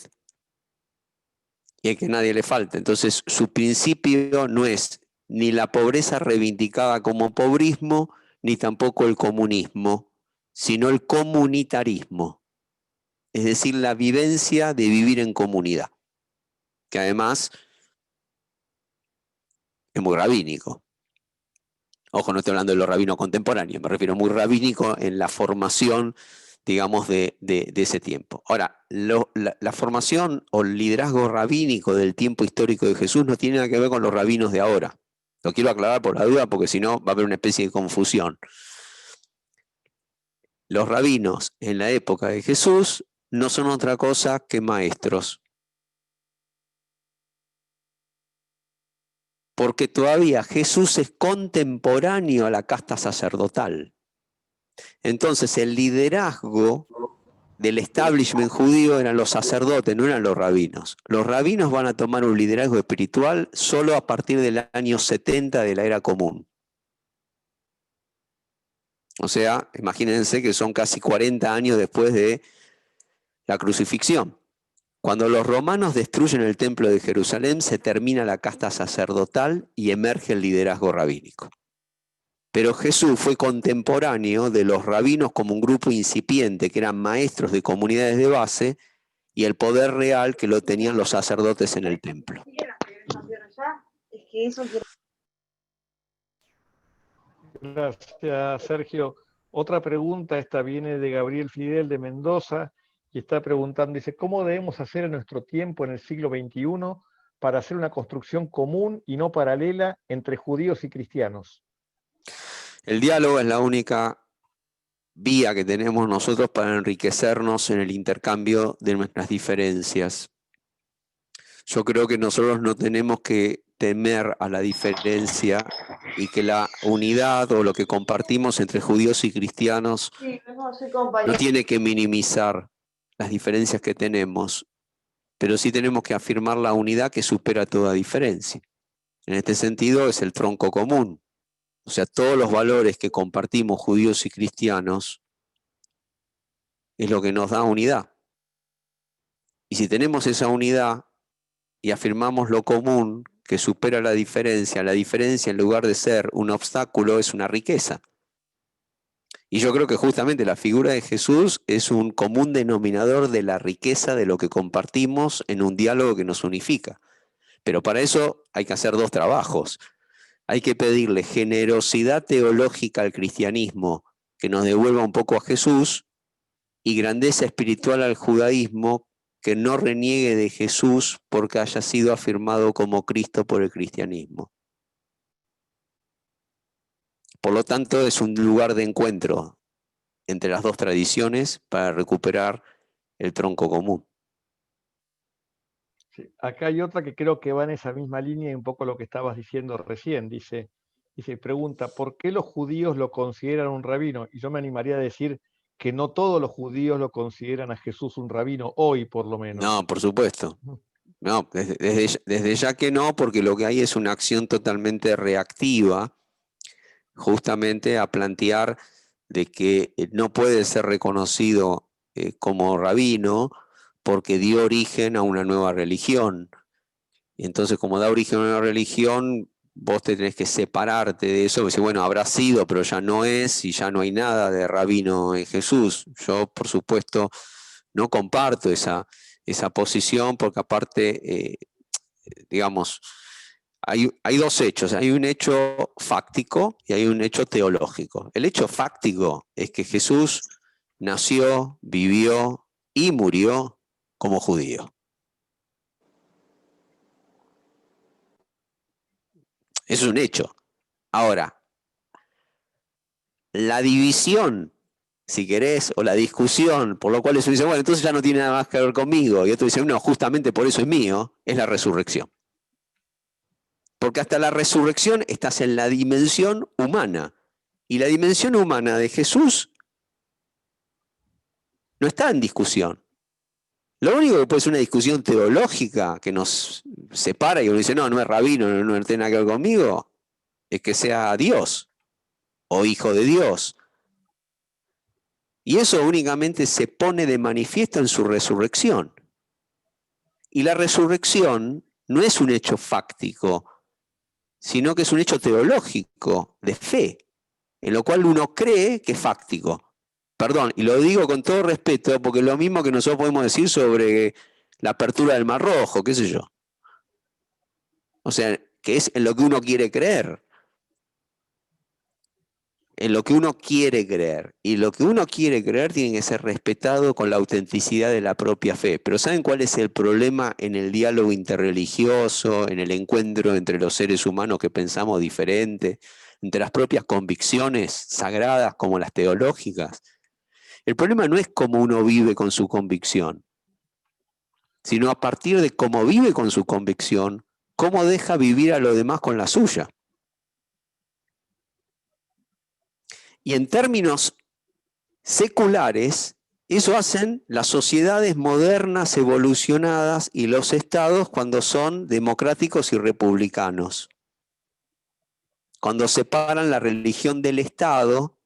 y que nadie le falte. Entonces su principio no es ni la pobreza reivindicada como pobrismo, ni tampoco el comunismo, sino el comunitarismo. Es decir, la vivencia de vivir en comunidad, que además es muy rabínico. Ojo, no estoy hablando de los rabinos contemporáneos, me refiero muy rabínico en la formación, digamos, de ese tiempo. Ahora, la formación o el liderazgo rabínico del tiempo histórico de Jesús no tiene nada que ver con los rabinos de ahora. Lo quiero aclarar por la duda, porque si no va a haber una especie de confusión. Los rabinos en la época de Jesús no son otra cosa que maestros. Porque todavía Jesús es contemporáneo a la casta sacerdotal. Entonces el liderazgo del establishment judío eran los sacerdotes, no eran los rabinos. Los rabinos van a tomar un liderazgo espiritual solo a partir del año 70 de la era común. O sea, imagínense que son casi 40 años después de la crucifixión. Cuando los romanos destruyen el templo de Jerusalén, se termina la casta sacerdotal y emerge el liderazgo rabínico. Pero Jesús fue contemporáneo de los rabinos como un grupo incipiente, que eran maestros de comunidades de base, y el poder real que lo tenían los sacerdotes en el templo. Gracias, Sergio. Otra pregunta, esta viene de Gabriel Fidel de Mendoza, y está preguntando, dice, ¿cómo debemos hacer en nuestro tiempo, en el siglo XXI, para hacer una construcción común y no paralela entre judíos y cristianos? El diálogo es la única vía que tenemos nosotros para enriquecernos en el intercambio de nuestras diferencias. Yo creo que nosotros no tenemos que temer a la diferencia y que la unidad o lo que compartimos entre judíos y cristianos no tiene que minimizar las diferencias que tenemos, pero sí tenemos que afirmar la unidad que supera toda diferencia. En este sentido es el tronco común. O sea, todos los valores que compartimos judíos y cristianos es lo que nos da unidad. Y si tenemos esa unidad y afirmamos lo común que supera la diferencia en lugar de ser un obstáculo es una riqueza. Y yo creo que justamente la figura de Jesús es un común denominador de la riqueza de lo que compartimos en un diálogo que nos unifica. Pero para eso hay que hacer dos trabajos. Hay que pedirle generosidad teológica al cristianismo, que nos devuelva un poco a Jesús, y grandeza espiritual al judaísmo, que no reniegue de Jesús porque haya sido afirmado como Cristo por el cristianismo. Por lo tanto, es un lugar de encuentro entre las dos tradiciones para recuperar el tronco común. Sí. Acá hay otra que creo que va en esa misma línea y un poco lo que estabas diciendo recién. Pregunta, ¿por qué los judíos lo consideran un rabino? Y yo me animaría a decir que no todos los judíos lo consideran a Jesús un rabino, hoy por lo menos. No, por supuesto. No, desde ya que no, porque lo que hay es una acción totalmente reactiva, justamente a plantear de que no puede ser reconocido como rabino porque dio origen a una nueva religión. Y entonces, como da origen a una religión, vos te tenés que separarte de eso, porque bueno, habrá sido, pero ya no es, y ya no hay nada de rabino en Jesús. Yo, por supuesto, no comparto esa posición, porque aparte, digamos, hay dos hechos. Hay un hecho fáctico y hay un hecho teológico. El hecho fáctico es que Jesús nació, vivió y murió como judío. Eso es un hecho. Ahora, la división, si querés, o la discusión, por lo cual eso dice, bueno, entonces ya no tiene nada más que ver conmigo, y otro dice, no, justamente por eso es mío, es la resurrección. Porque hasta la resurrección estás en la dimensión humana, y la dimensión humana de Jesús no está en discusión. Lo único que puede ser una discusión teológica que nos separa y uno dice, no, no es rabino, no tiene nada que ver conmigo, es que sea Dios o hijo de Dios. Y eso únicamente se pone de manifiesto en su resurrección. Y la resurrección no es un hecho fáctico, sino que es un hecho teológico, de fe, en lo cual uno cree que es fáctico. Perdón, y lo digo con todo respeto, porque es lo mismo que nosotros podemos decir sobre la apertura del Mar Rojo, qué sé yo. O sea, que es en lo que uno quiere creer. En lo que uno quiere creer. Y lo que uno quiere creer tiene que ser respetado con la autenticidad de la propia fe. Pero ¿saben cuál es el problema en el diálogo interreligioso, en el encuentro entre los seres humanos que pensamos diferente, entre las propias convicciones sagradas como las teológicas? El problema no es cómo uno vive con su convicción, sino a partir de cómo vive con su convicción, cómo deja vivir a los demás con la suya. Y en términos seculares, eso hacen las sociedades modernas, evolucionadas, y los estados cuando son democráticos y republicanos. Cuando separan la religión del Estado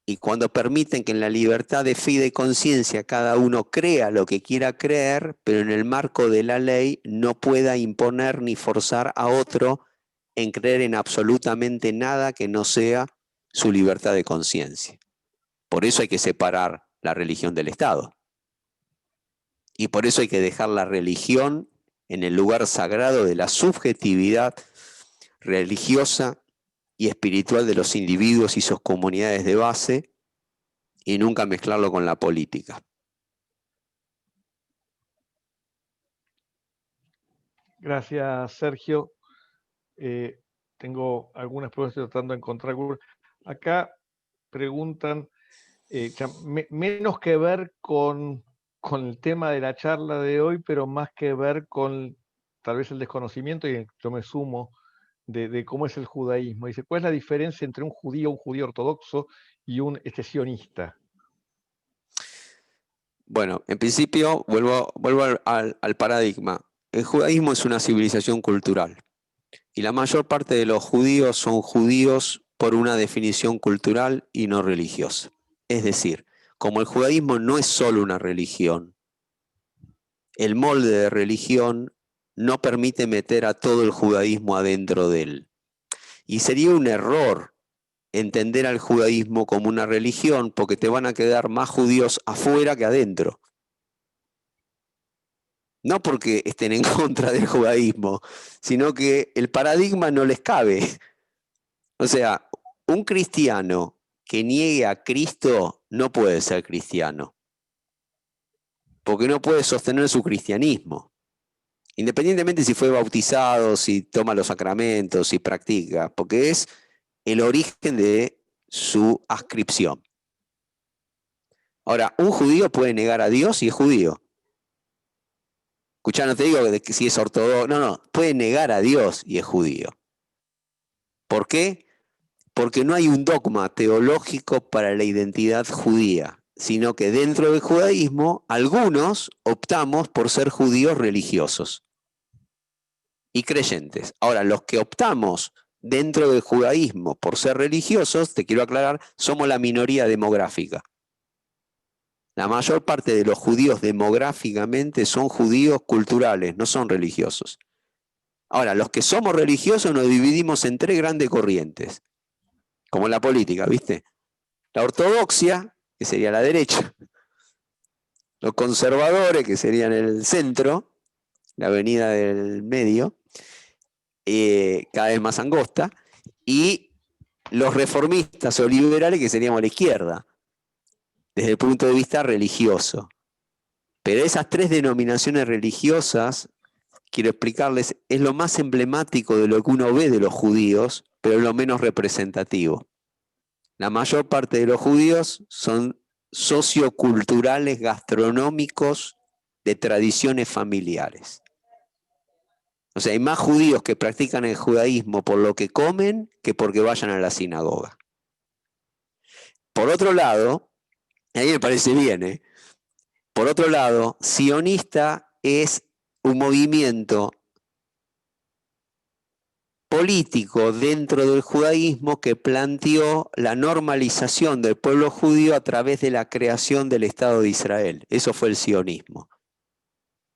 y cuando permiten que en la libertad de fe y de conciencia cada uno crea lo que quiera creer, pero en el marco de la ley no pueda imponer ni forzar a otro en creer en absolutamente nada que no sea su libertad de conciencia. Por eso hay que separar la religión del Estado. Y por eso hay que dejar la religión en el lugar sagrado de la subjetividad religiosa y espiritual de los individuos y sus comunidades de base, y nunca mezclarlo con la política. Gracias, Sergio. Tengo algunas preguntas, estoy tratando de encontrar. Acá preguntan, menos que ver con el tema de la charla de hoy, pero más que ver con tal vez el desconocimiento, y yo me sumo, de cómo es el judaísmo. Dice, ¿cuál es la diferencia entre un judío ortodoxo y un sionista? Bueno, en principio vuelvo al paradigma. El judaísmo es una civilización cultural y la mayor parte de los judíos son judíos por una definición cultural y no religiosa. Es decir, como el judaísmo no es solo una religión, el molde de religión no permite meter a todo el judaísmo adentro de él. Y sería un error entender al judaísmo como una religión, porque te van a quedar más judíos afuera que adentro. No porque estén en contra del judaísmo, sino que el paradigma no les cabe. O sea, un cristiano que niegue a Cristo no puede ser cristiano, porque no puede sostener su cristianismo. Independientemente si fue bautizado, si toma los sacramentos, si practica, porque es el origen de su adscripción. Ahora, un judío puede negar a Dios y es judío. Escuchá, no te digo que si es ortodoxo, no, puede negar a Dios y es judío. ¿Por qué? Porque no hay un dogma teológico para la identidad judía, sino que dentro del judaísmo algunos optamos por ser judíos religiosos y creyentes. Ahora, los que optamos dentro del judaísmo por ser religiosos, te quiero aclarar, somos la minoría demográfica. La mayor parte de los judíos demográficamente son judíos culturales, no son religiosos. Ahora, los que somos religiosos nos dividimos en 3 grandes corrientes, como en la política, ¿viste? La ortodoxia, que sería la derecha, los conservadores, que serían el centro, la avenida del medio, cada vez más angosta, y los reformistas o liberales, que seríamos la izquierda, desde el punto de vista religioso. Pero esas 3 denominaciones religiosas, quiero explicarles, es lo más emblemático de lo que uno ve de los judíos, pero es lo menos representativo. La mayor parte de los judíos son socioculturales, gastronómicos, de tradiciones familiares. O sea, hay más judíos que practican el judaísmo por lo que comen que porque vayan a la sinagoga. Por otro lado, a mí me parece bien, por otro lado, sionista es un movimiento político dentro del judaísmo que planteó la normalización del pueblo judío a través de la creación del Estado de Israel. Eso fue el sionismo.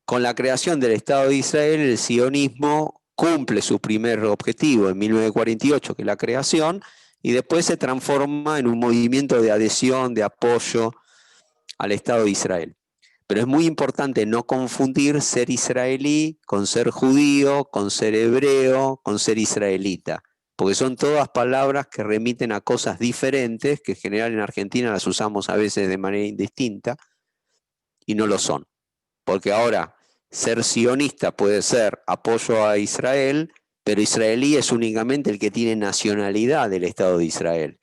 Con la creación del Estado de Israel, el sionismo cumple su primer objetivo en 1948, que es la creación, y después se transforma en un movimiento de adhesión, de apoyo al Estado de Israel. Pero es muy importante no confundir ser israelí con ser judío, con ser hebreo, con ser israelita, porque son todas palabras que remiten a cosas diferentes, que en general en Argentina las usamos a veces de manera indistinta, y no lo son. Porque ahora ser sionista puede ser apoyo a Israel, pero israelí es únicamente el que tiene nacionalidad del Estado de Israel.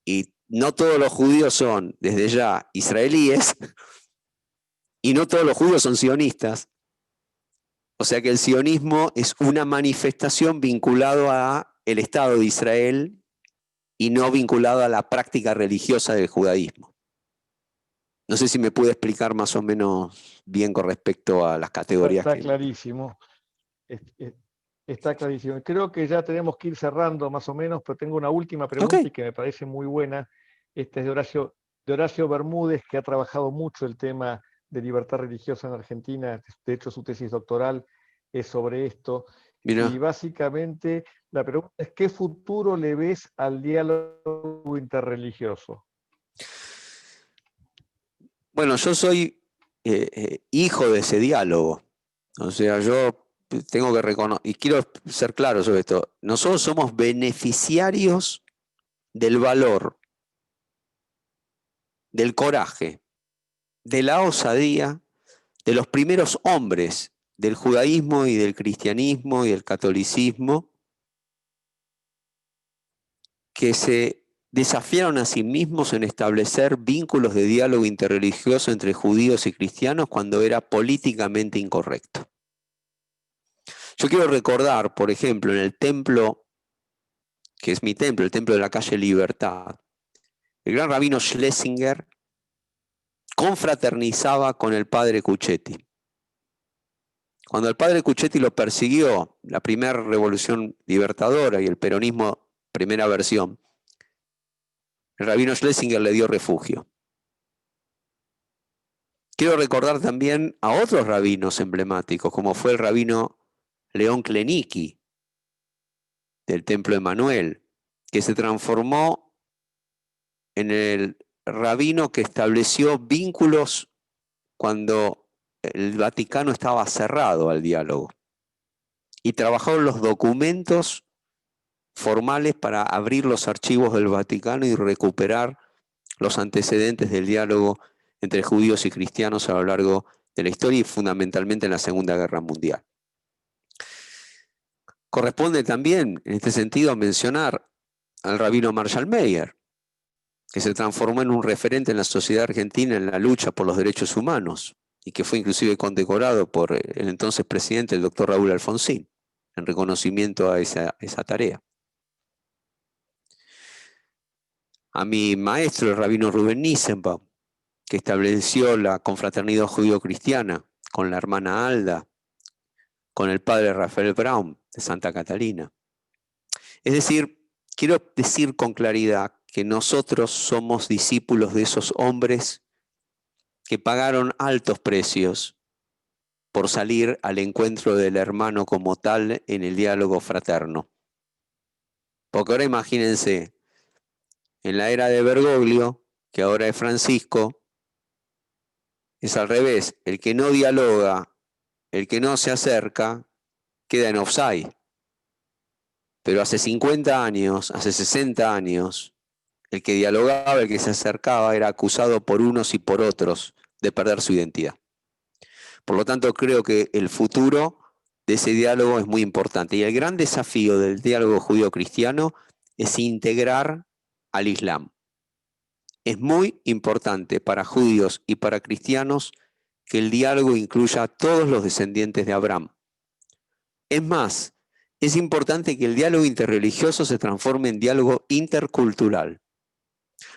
Y no todos los judíos son, desde ya, israelíes, y no todos los judíos son sionistas. O sea que el sionismo es una manifestación vinculado a el Estado de Israel y no vinculado a la práctica religiosa del judaísmo. No sé si me pude explicar más o menos bien con respecto a las categorías. Está clarísimo. Está clarísimo. Creo que ya tenemos que ir cerrando más o menos, pero tengo una última pregunta y que me parece muy buena. Esta es de Horacio Bermúdez, que ha trabajado mucho el tema de libertad religiosa en Argentina. De hecho, su tesis doctoral es sobre esto. Mirá. Y básicamente la pregunta es, ¿qué futuro le ves al diálogo interreligioso? Bueno, yo soy hijo de ese diálogo. O sea, yo tengo que reconocer, y quiero ser claro sobre esto, nosotros somos beneficiarios del valor, del coraje, de la osadía de los primeros hombres del judaísmo y del cristianismo y del catolicismo que se desafiaron a sí mismos en establecer vínculos de diálogo interreligioso entre judíos y cristianos cuando era políticamente incorrecto. Yo quiero recordar, por ejemplo, en el templo, que es mi templo, el templo de la calle Libertad, el gran rabino Schlesinger confraternizaba con el padre Cuchetti. Cuando el padre Cuchetti lo persiguió, la primera revolución libertadora y el peronismo, primera versión, el rabino Schlesinger le dio refugio. Quiero recordar también a otros rabinos emblemáticos, como fue el rabino León Klenicki, del Templo Emanuel, que se transformó en el rabino que estableció vínculos cuando el Vaticano estaba cerrado al diálogo y trabajó en los documentos formales para abrir los archivos del Vaticano y recuperar los antecedentes del diálogo entre judíos y cristianos a lo largo de la historia y fundamentalmente en la Segunda Guerra Mundial. Corresponde también, en este sentido, mencionar al rabino Marshall Meyer, que se transformó en un referente en la sociedad argentina en la lucha por los derechos humanos y que fue inclusive condecorado por el entonces presidente, el doctor Raúl Alfonsín, en reconocimiento a esa tarea. A mi maestro, el rabino Rubén Nissenbaum, que estableció la confraternidad judío-cristiana con la hermana Alda, con el padre Rafael Braun de Santa Catalina. Es decir, quiero decir con claridad que nosotros somos discípulos de esos hombres que pagaron altos precios por salir al encuentro del hermano como tal en el diálogo fraterno. Porque ahora imagínense, en la era de Bergoglio, que ahora es Francisco, es al revés. El que no dialoga, el que no se acerca, queda en offside. Pero hace 50 años, hace 60 años, el que dialogaba, el que se acercaba, era acusado por unos y por otros de perder su identidad. Por lo tanto, creo que el futuro de ese diálogo es muy importante. Y el gran desafío del diálogo judío-cristiano es integrar al Islam. Es muy importante para judíos y para cristianos que el diálogo incluya a todos los descendientes de Abraham. Es más, es importante que el diálogo interreligioso se transforme en diálogo intercultural,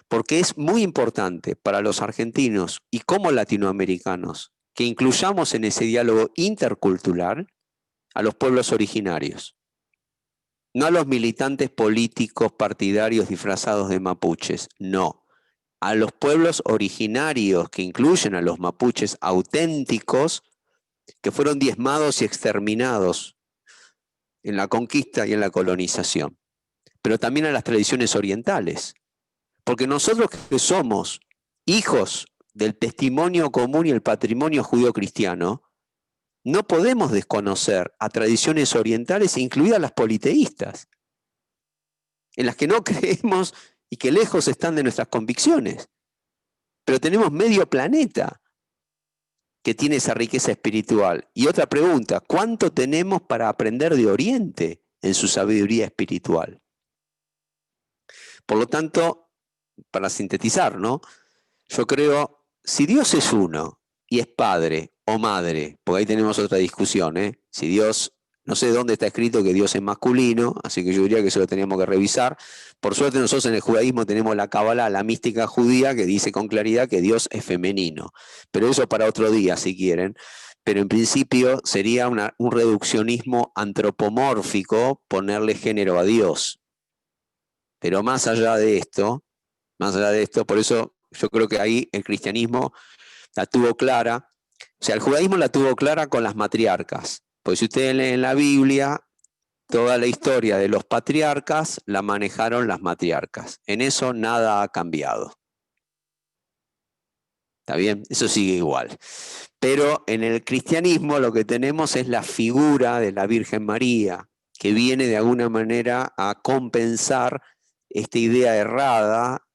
porque es muy importante para los argentinos y como latinoamericanos que incluyamos en ese diálogo intercultural a los pueblos originarios, no a los militantes políticos partidarios disfrazados de mapuches, no, a los pueblos originarios que incluyen a los mapuches auténticos que fueron diezmados y exterminados en la conquista y en la colonización, pero también a las tradiciones orientales, porque nosotros que somos hijos del testimonio común y el patrimonio judío-cristiano, no podemos desconocer a tradiciones orientales, incluidas las politeístas, en las que no creemos y que lejos están de nuestras convicciones. Pero tenemos medio planeta que tiene esa riqueza espiritual. Y otra pregunta, ¿cuánto tenemos para aprender de Oriente en su sabiduría espiritual? Por lo tanto, para sintetizar, ¿no? Yo creo, si Dios es uno y es padre o madre, porque ahí tenemos otra discusión, ¿eh? Si Dios, no sé dónde está escrito que Dios es masculino, así que yo diría que eso lo teníamos que revisar. Por suerte nosotros en el judaísmo tenemos la Kabbalah, la mística judía, que dice con claridad que Dios es femenino. Pero eso para otro día, si quieren. Pero en principio sería un reduccionismo antropomórfico ponerle género a Dios. Pero más allá de esto, por eso yo creo que ahí el cristianismo la tuvo clara. O sea, el judaísmo la tuvo clara con las matriarcas. Porque si ustedes leen la Biblia, toda la historia de los patriarcas la manejaron las matriarcas. En eso nada ha cambiado. ¿Está bien? Eso sigue igual. Pero en el cristianismo lo que tenemos es la figura de la Virgen María, que viene de alguna manera a compensar esta idea errada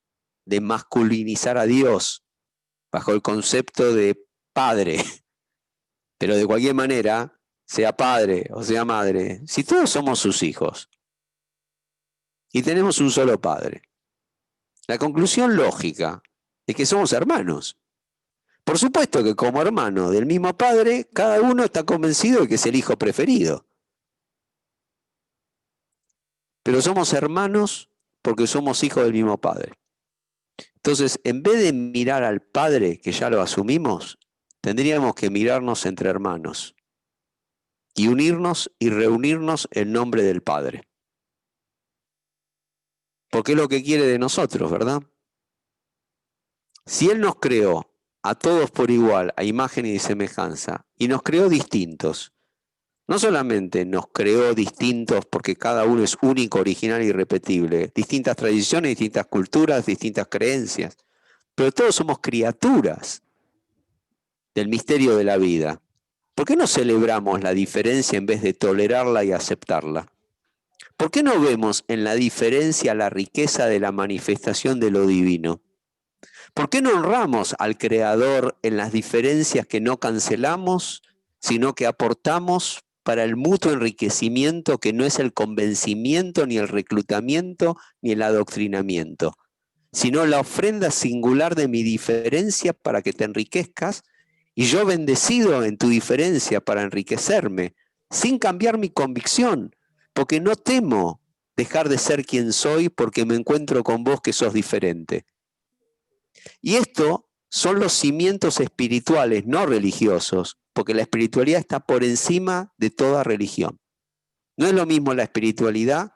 de masculinizar a Dios bajo el concepto de padre. Pero de cualquier manera, sea padre o sea madre, si todos somos sus hijos y tenemos un solo padre, la conclusión lógica es que somos hermanos. Por supuesto que como hermano del mismo padre, cada uno está convencido de que es el hijo preferido. Pero somos hermanos porque somos hijos del mismo padre. Entonces, en vez de mirar al padre, que ya lo asumimos, tendríamos que mirarnos entre hermanos y unirnos y reunirnos en nombre del Padre. Porque es lo que quiere de nosotros, ¿verdad? Si Él nos creó a todos por igual, a imagen y semejanza, y nos creó distintos, no solamente nos creó distintos porque cada uno es único, original y irrepetible, distintas tradiciones, distintas culturas, distintas creencias, pero todos somos criaturas del misterio de la vida. ¿Por qué no celebramos la diferencia en vez de tolerarla y aceptarla? ¿Por qué no vemos en la diferencia la riqueza de la manifestación de lo divino? ¿Por qué no honramos al Creador en las diferencias que no cancelamos, sino que aportamos para el mutuo enriquecimiento, que no es el convencimiento, ni el reclutamiento, ni el adoctrinamiento, sino la ofrenda singular de mi diferencia para que te enriquezcas, y yo bendecido en tu diferencia para enriquecerme, sin cambiar mi convicción, porque no temo dejar de ser quien soy porque me encuentro con vos que sos diferente. Y esto son los cimientos espirituales, no religiosos, porque la espiritualidad está por encima de toda religión. No es lo mismo la espiritualidad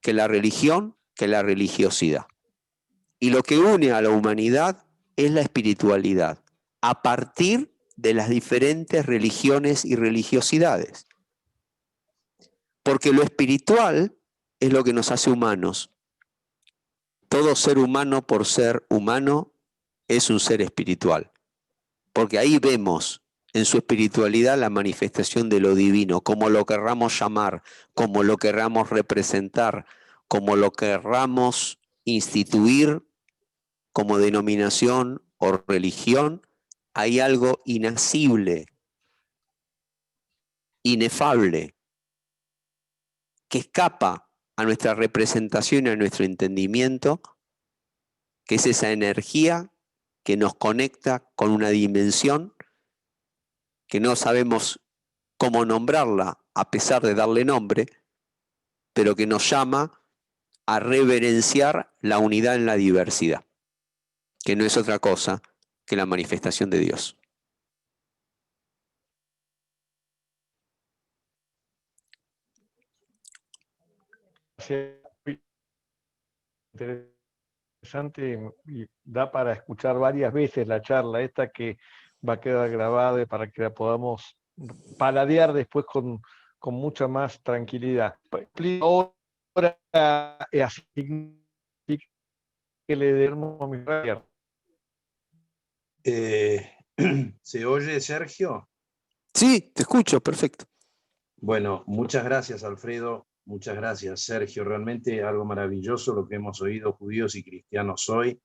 que la religión, que la religiosidad. Y lo que une a la humanidad es la espiritualidad, a partir de las diferentes religiones y religiosidades. Porque lo espiritual es lo que nos hace humanos. Todo ser humano, por ser humano, es un ser espiritual. Porque ahí vemos en su espiritualidad la manifestación de lo divino, como lo querramos llamar, como lo querramos representar, como lo querramos instituir como denominación o religión. Hay algo inacible, inefable, que escapa a nuestra representación y a nuestro entendimiento, que es esa energía que nos conecta con una dimensión que no sabemos cómo nombrarla a pesar de darle nombre, pero que nos llama a reverenciar la unidad en la diversidad, que no es otra cosa que la manifestación de Dios. Interesante y da para escuchar varias veces la charla esta, que va a quedar grabada y para que la podamos paladear después con mucha más tranquilidad. Ahora así que le demos mi radio. ¿Se oye, Sergio? Sí, te escucho, perfecto. Bueno, muchas gracias, Alfredo. Muchas gracias, Sergio. Realmente algo maravilloso lo que hemos oído judíos y cristianos hoy.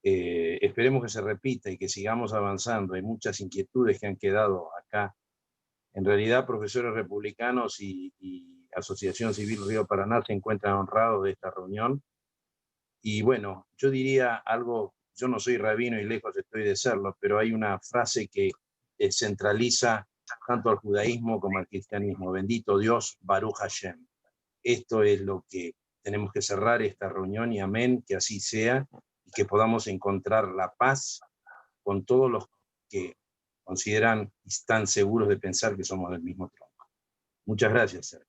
Esperemos que se repita y que sigamos avanzando. Hay muchas inquietudes que han quedado acá. En realidad, profesores republicanos y Asociación Civil Río Paraná se encuentran honrados de esta reunión. Y bueno, yo diría algo, yo no soy rabino y lejos estoy de serlo, pero hay una frase que centraliza tanto al judaísmo como al cristianismo. Bendito Dios, Baruch Hashem. Esto es lo que tenemos que cerrar esta reunión y amén, que así sea y que podamos encontrar la paz con todos los que consideran y están seguros de pensar que somos del mismo tronco. Muchas gracias, Sergio.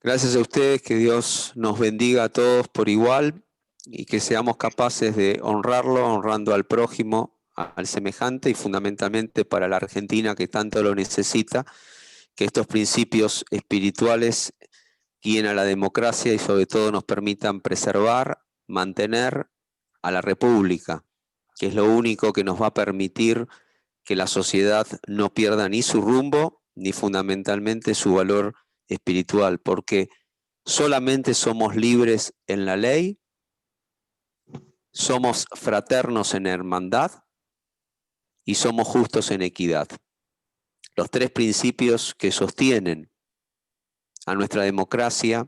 Gracias a ustedes, que Dios nos bendiga a todos por igual y que seamos capaces de honrarlo, honrando al prójimo, al semejante, y fundamentalmente para la Argentina, que tanto lo necesita, que estos principios espirituales guíen a la democracia y sobre todo nos permitan preservar, mantener a la República, que es lo único que nos va a permitir que la sociedad no pierda ni su rumbo, ni fundamentalmente su valor espiritual, porque solamente somos libres en la ley, somos fraternos en hermandad y somos justos en equidad. Los tres principios que sostienen a nuestra democracia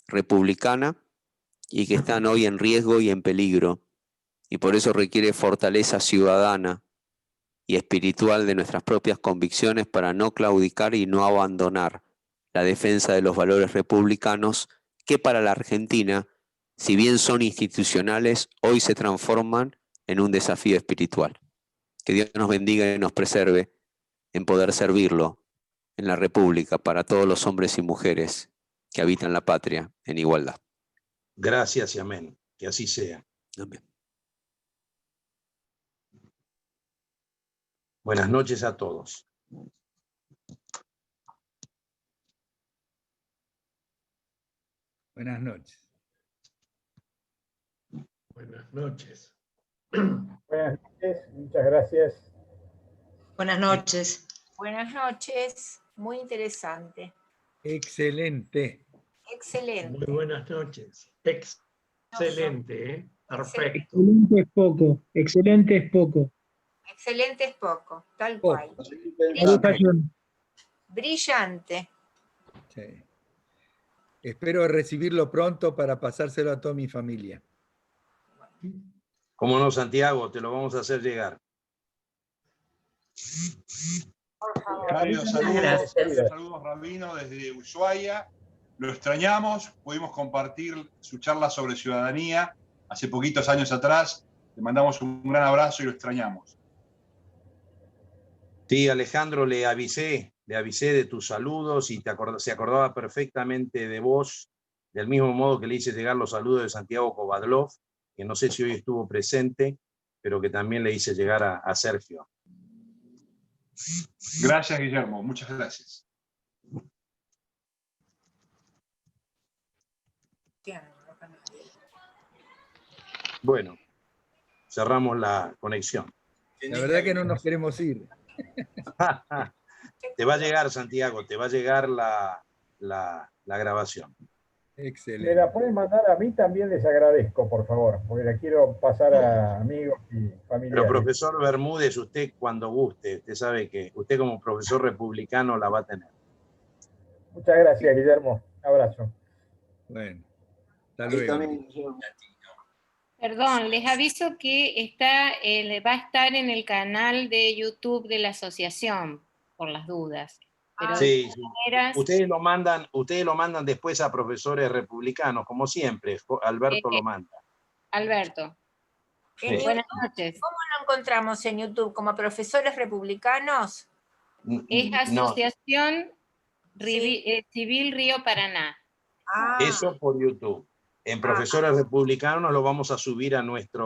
republicana y que están hoy en riesgo y en peligro, y por eso requiere fortaleza ciudadana y espiritual de nuestras propias convicciones para no claudicar y no abandonar la defensa de los valores republicanos, que para la Argentina, si bien son institucionales, hoy se transforman en un desafío espiritual. Que Dios nos bendiga y nos preserve en poder servirlo en la República para todos los hombres y mujeres que habitan la patria en igualdad. Gracias y amén. Que así sea. Amén. Buenas noches a todos. Buenas noches. Buenas noches. Buenas noches, muchas gracias. Buenas noches. Buenas noches, muy interesante. Excelente. Excelente. Muy buenas noches. Excelente, ¿eh? Perfecto. Excelente es poco, excelente es poco. Excelente es poco, tal Poco. cual. Educación. Brillante. Sí. Espero recibirlo pronto para pasárselo a toda mi familia. Cómo no, Santiago, te lo vamos a hacer llegar. Por favor. Saludos, Rabino, desde Ushuaia. Lo extrañamos, pudimos compartir su charla sobre ciudadanía hace poquitos años atrás. Le mandamos un gran abrazo y lo extrañamos. Sí, Alejandro, le avisé de tus saludos y se acordaba perfectamente de vos, del mismo modo que le hice llegar los saludos de Santiago Kovadlov, que no sé si hoy estuvo presente, pero que también le hice llegar a Sergio. Gracias, Guillermo. Muchas gracias. Bueno, cerramos la conexión. La verdad que no nos queremos ir. Te va a llegar, Santiago, te va a llegar la grabación. Excelente. Me la pueden mandar a mí, también les agradezco, por favor, porque la quiero pasar a amigos y familiares. Pero profesor Bermúdez, usted cuando guste, usted sabe que usted como profesor republicano la va a tener. Muchas gracias, Guillermo. Abrazo. Bueno, hasta luego. Perdón, les aviso que va a estar en el canal de YouTube de la asociación, por las dudas. Pero Sí, de sí. todas maneras, Ustedes lo mandan después a profesores republicanos, como siempre. Alberto lo manda. Alberto. Sí. Buenas noches. ¿Cómo lo encontramos en YouTube? ¿Como profesores republicanos? Es No, Asociación Civil Río Paraná. Ah, eso por YouTube. En profesores republicanos lo vamos a subir a nuestra,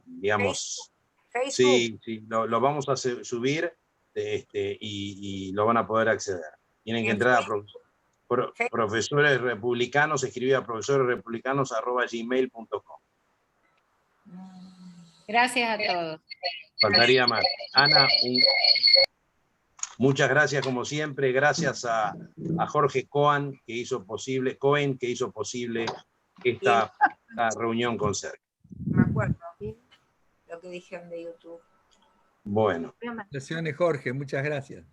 digamos, Facebook. sí, lo vamos a subir y lo van a poder acceder. Tienen que entrar a profesores republicanos, escribir a profesoresrepublicanos@gmail.com. Gracias a todos. Faltaría más. Ana, muchas gracias como siempre. Gracias a Jorge Cohen que hizo posible esta reunión con Sergio. Me acuerdo lo que dijeron de YouTube. Bueno. Felicitaciones, Jorge, muchas gracias.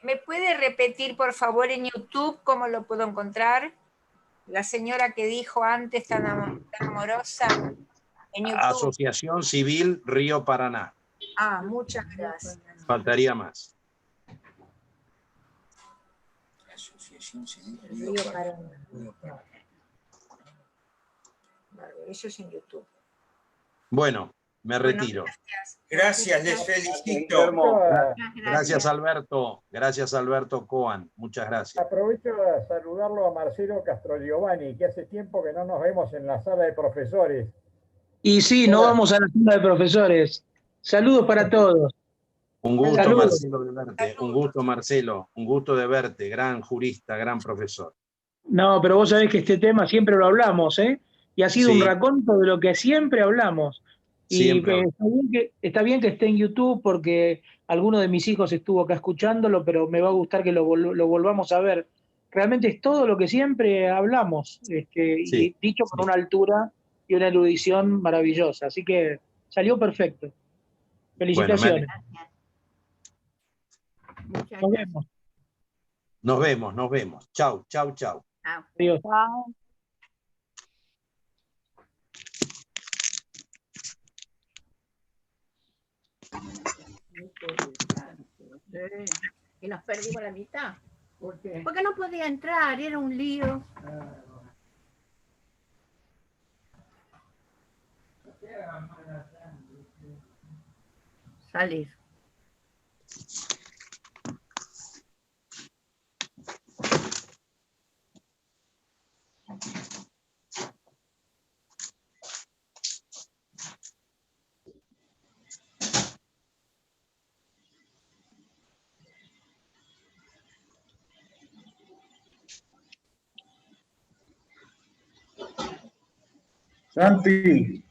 ¿Me puede repetir, por favor, en YouTube cómo lo puedo encontrar? La señora que dijo antes, tan amorosa, en YouTube. Asociación Civil Río Paraná. Ah, muchas gracias. Faltaría más. Asociación Civil Río Paraná. Vale, eso es en YouTube. Bueno, me retiro. Gracias, les felicito. Gracias, Alberto. Gracias, Alberto Cohen. Muchas gracias. Aprovecho a saludarlo a Marcelo Castrogiovanni, que hace tiempo que no nos vemos en la sala de profesores. Y sí, no vamos a la sala de profesores. Saludos para todos. Un gusto, Saludos. Marcelo, de verte. Un gusto, Marcelo. Un gusto de verte. Gran jurista, gran profesor. No, pero vos sabés que este tema siempre lo hablamos, ¿eh? Y ha sido un Sí. raconto de lo que siempre hablamos. Siempre Y está bien que esté en YouTube porque alguno de mis hijos estuvo acá escuchándolo, pero me va a gustar que lo volvamos a ver. Realmente es todo lo que siempre hablamos, y dicho con una altura y una erudición maravillosa. Así que salió perfecto. Felicitaciones. Nos vemos. Nos vemos. Chau. Adiós. Y nos perdimos la mitad. Porque no podía entrar, era un lío. Salir. Santi.